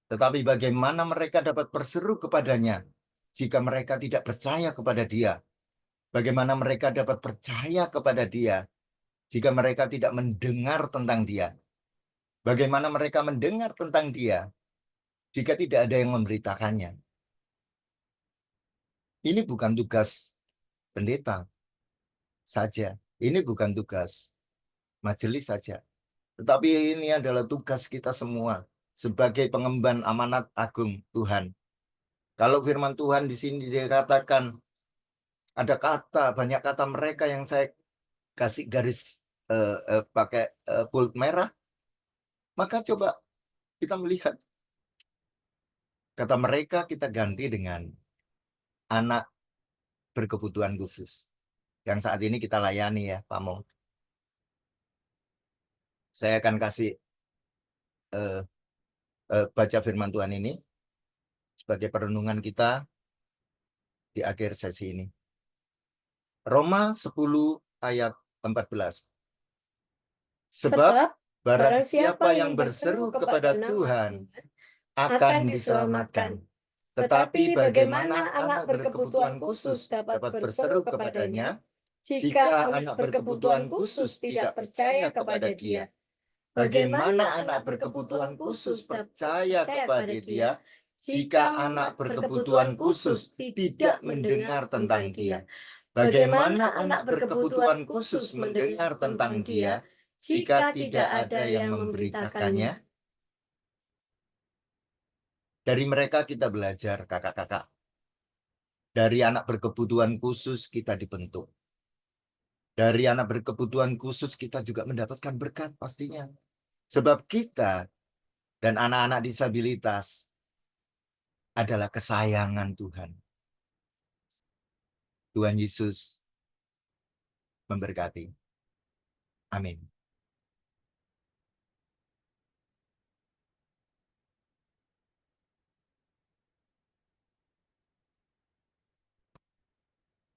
Tetapi bagaimana mereka dapat berseru kepadanya jika mereka tidak percaya kepada Dia? Bagaimana mereka dapat percaya kepada Dia jika mereka tidak mendengar tentang Dia? Bagaimana mereka mendengar tentang Dia jika tidak ada yang memberitakannya? Ini bukan tugas pendeta saja. Ini bukan tugas majelis saja. Tetapi ini adalah tugas kita semua sebagai pengemban amanat agung Tuhan. Kalau firman Tuhan di sini dikatakan ada kata, banyak kata mereka yang saya kasih garis pakai bold merah, maka coba kita melihat kata mereka kita ganti dengan anak berkebutuhan khusus yang saat ini kita layani ya, Pak Mo. Saya akan kasih eh, baca firman Tuhan ini sebagai perenungan kita di akhir sesi ini. Roma 10 ayat 14. Sebab sebab barang barang siapa siapa yang yang berseru berseru kepada kepada nama Tuhan Tuhan akan akan diselamatkan. diselamatkan. Tetapi Tetapi bagaimana bagaimana anak anak berkebutuhan berkebutuhan khusus khusus dapat dapat berseru berseru kepadanya kepadanya jika jika anak anak berkebutuhan berkebutuhan khusus khusus tidak tidak percaya percaya kepada kepada Dia? Dia? Bagaimana Bagaimana anak anak berkebutuhan berkebutuhan khusus khusus dapat percaya percaya kepada kepada Dia Dia jika jika anak berkebutuhan berkebutuhan khusus khusus tidak tidak mendengar mendengar tentang tentang Dia? Dia? Bagaimana Bagaimana anak anak berkebutuhan berkebutuhan khusus khusus mendengar mendengar tentang tentang Dia Dia jika jika tidak tidak ada ada yang yang memberitakannya? memberitakannya? Dari mereka kita belajar, kakak-kakak. Dari anak berkebutuhan khusus kita dibentuk. Dari anak berkebutuhan khusus kita juga mendapatkan berkat pastinya. Sebab kita dan anak-anak disabilitas adalah kesayangan Tuhan. Tuhan Yesus memberkati. Amin.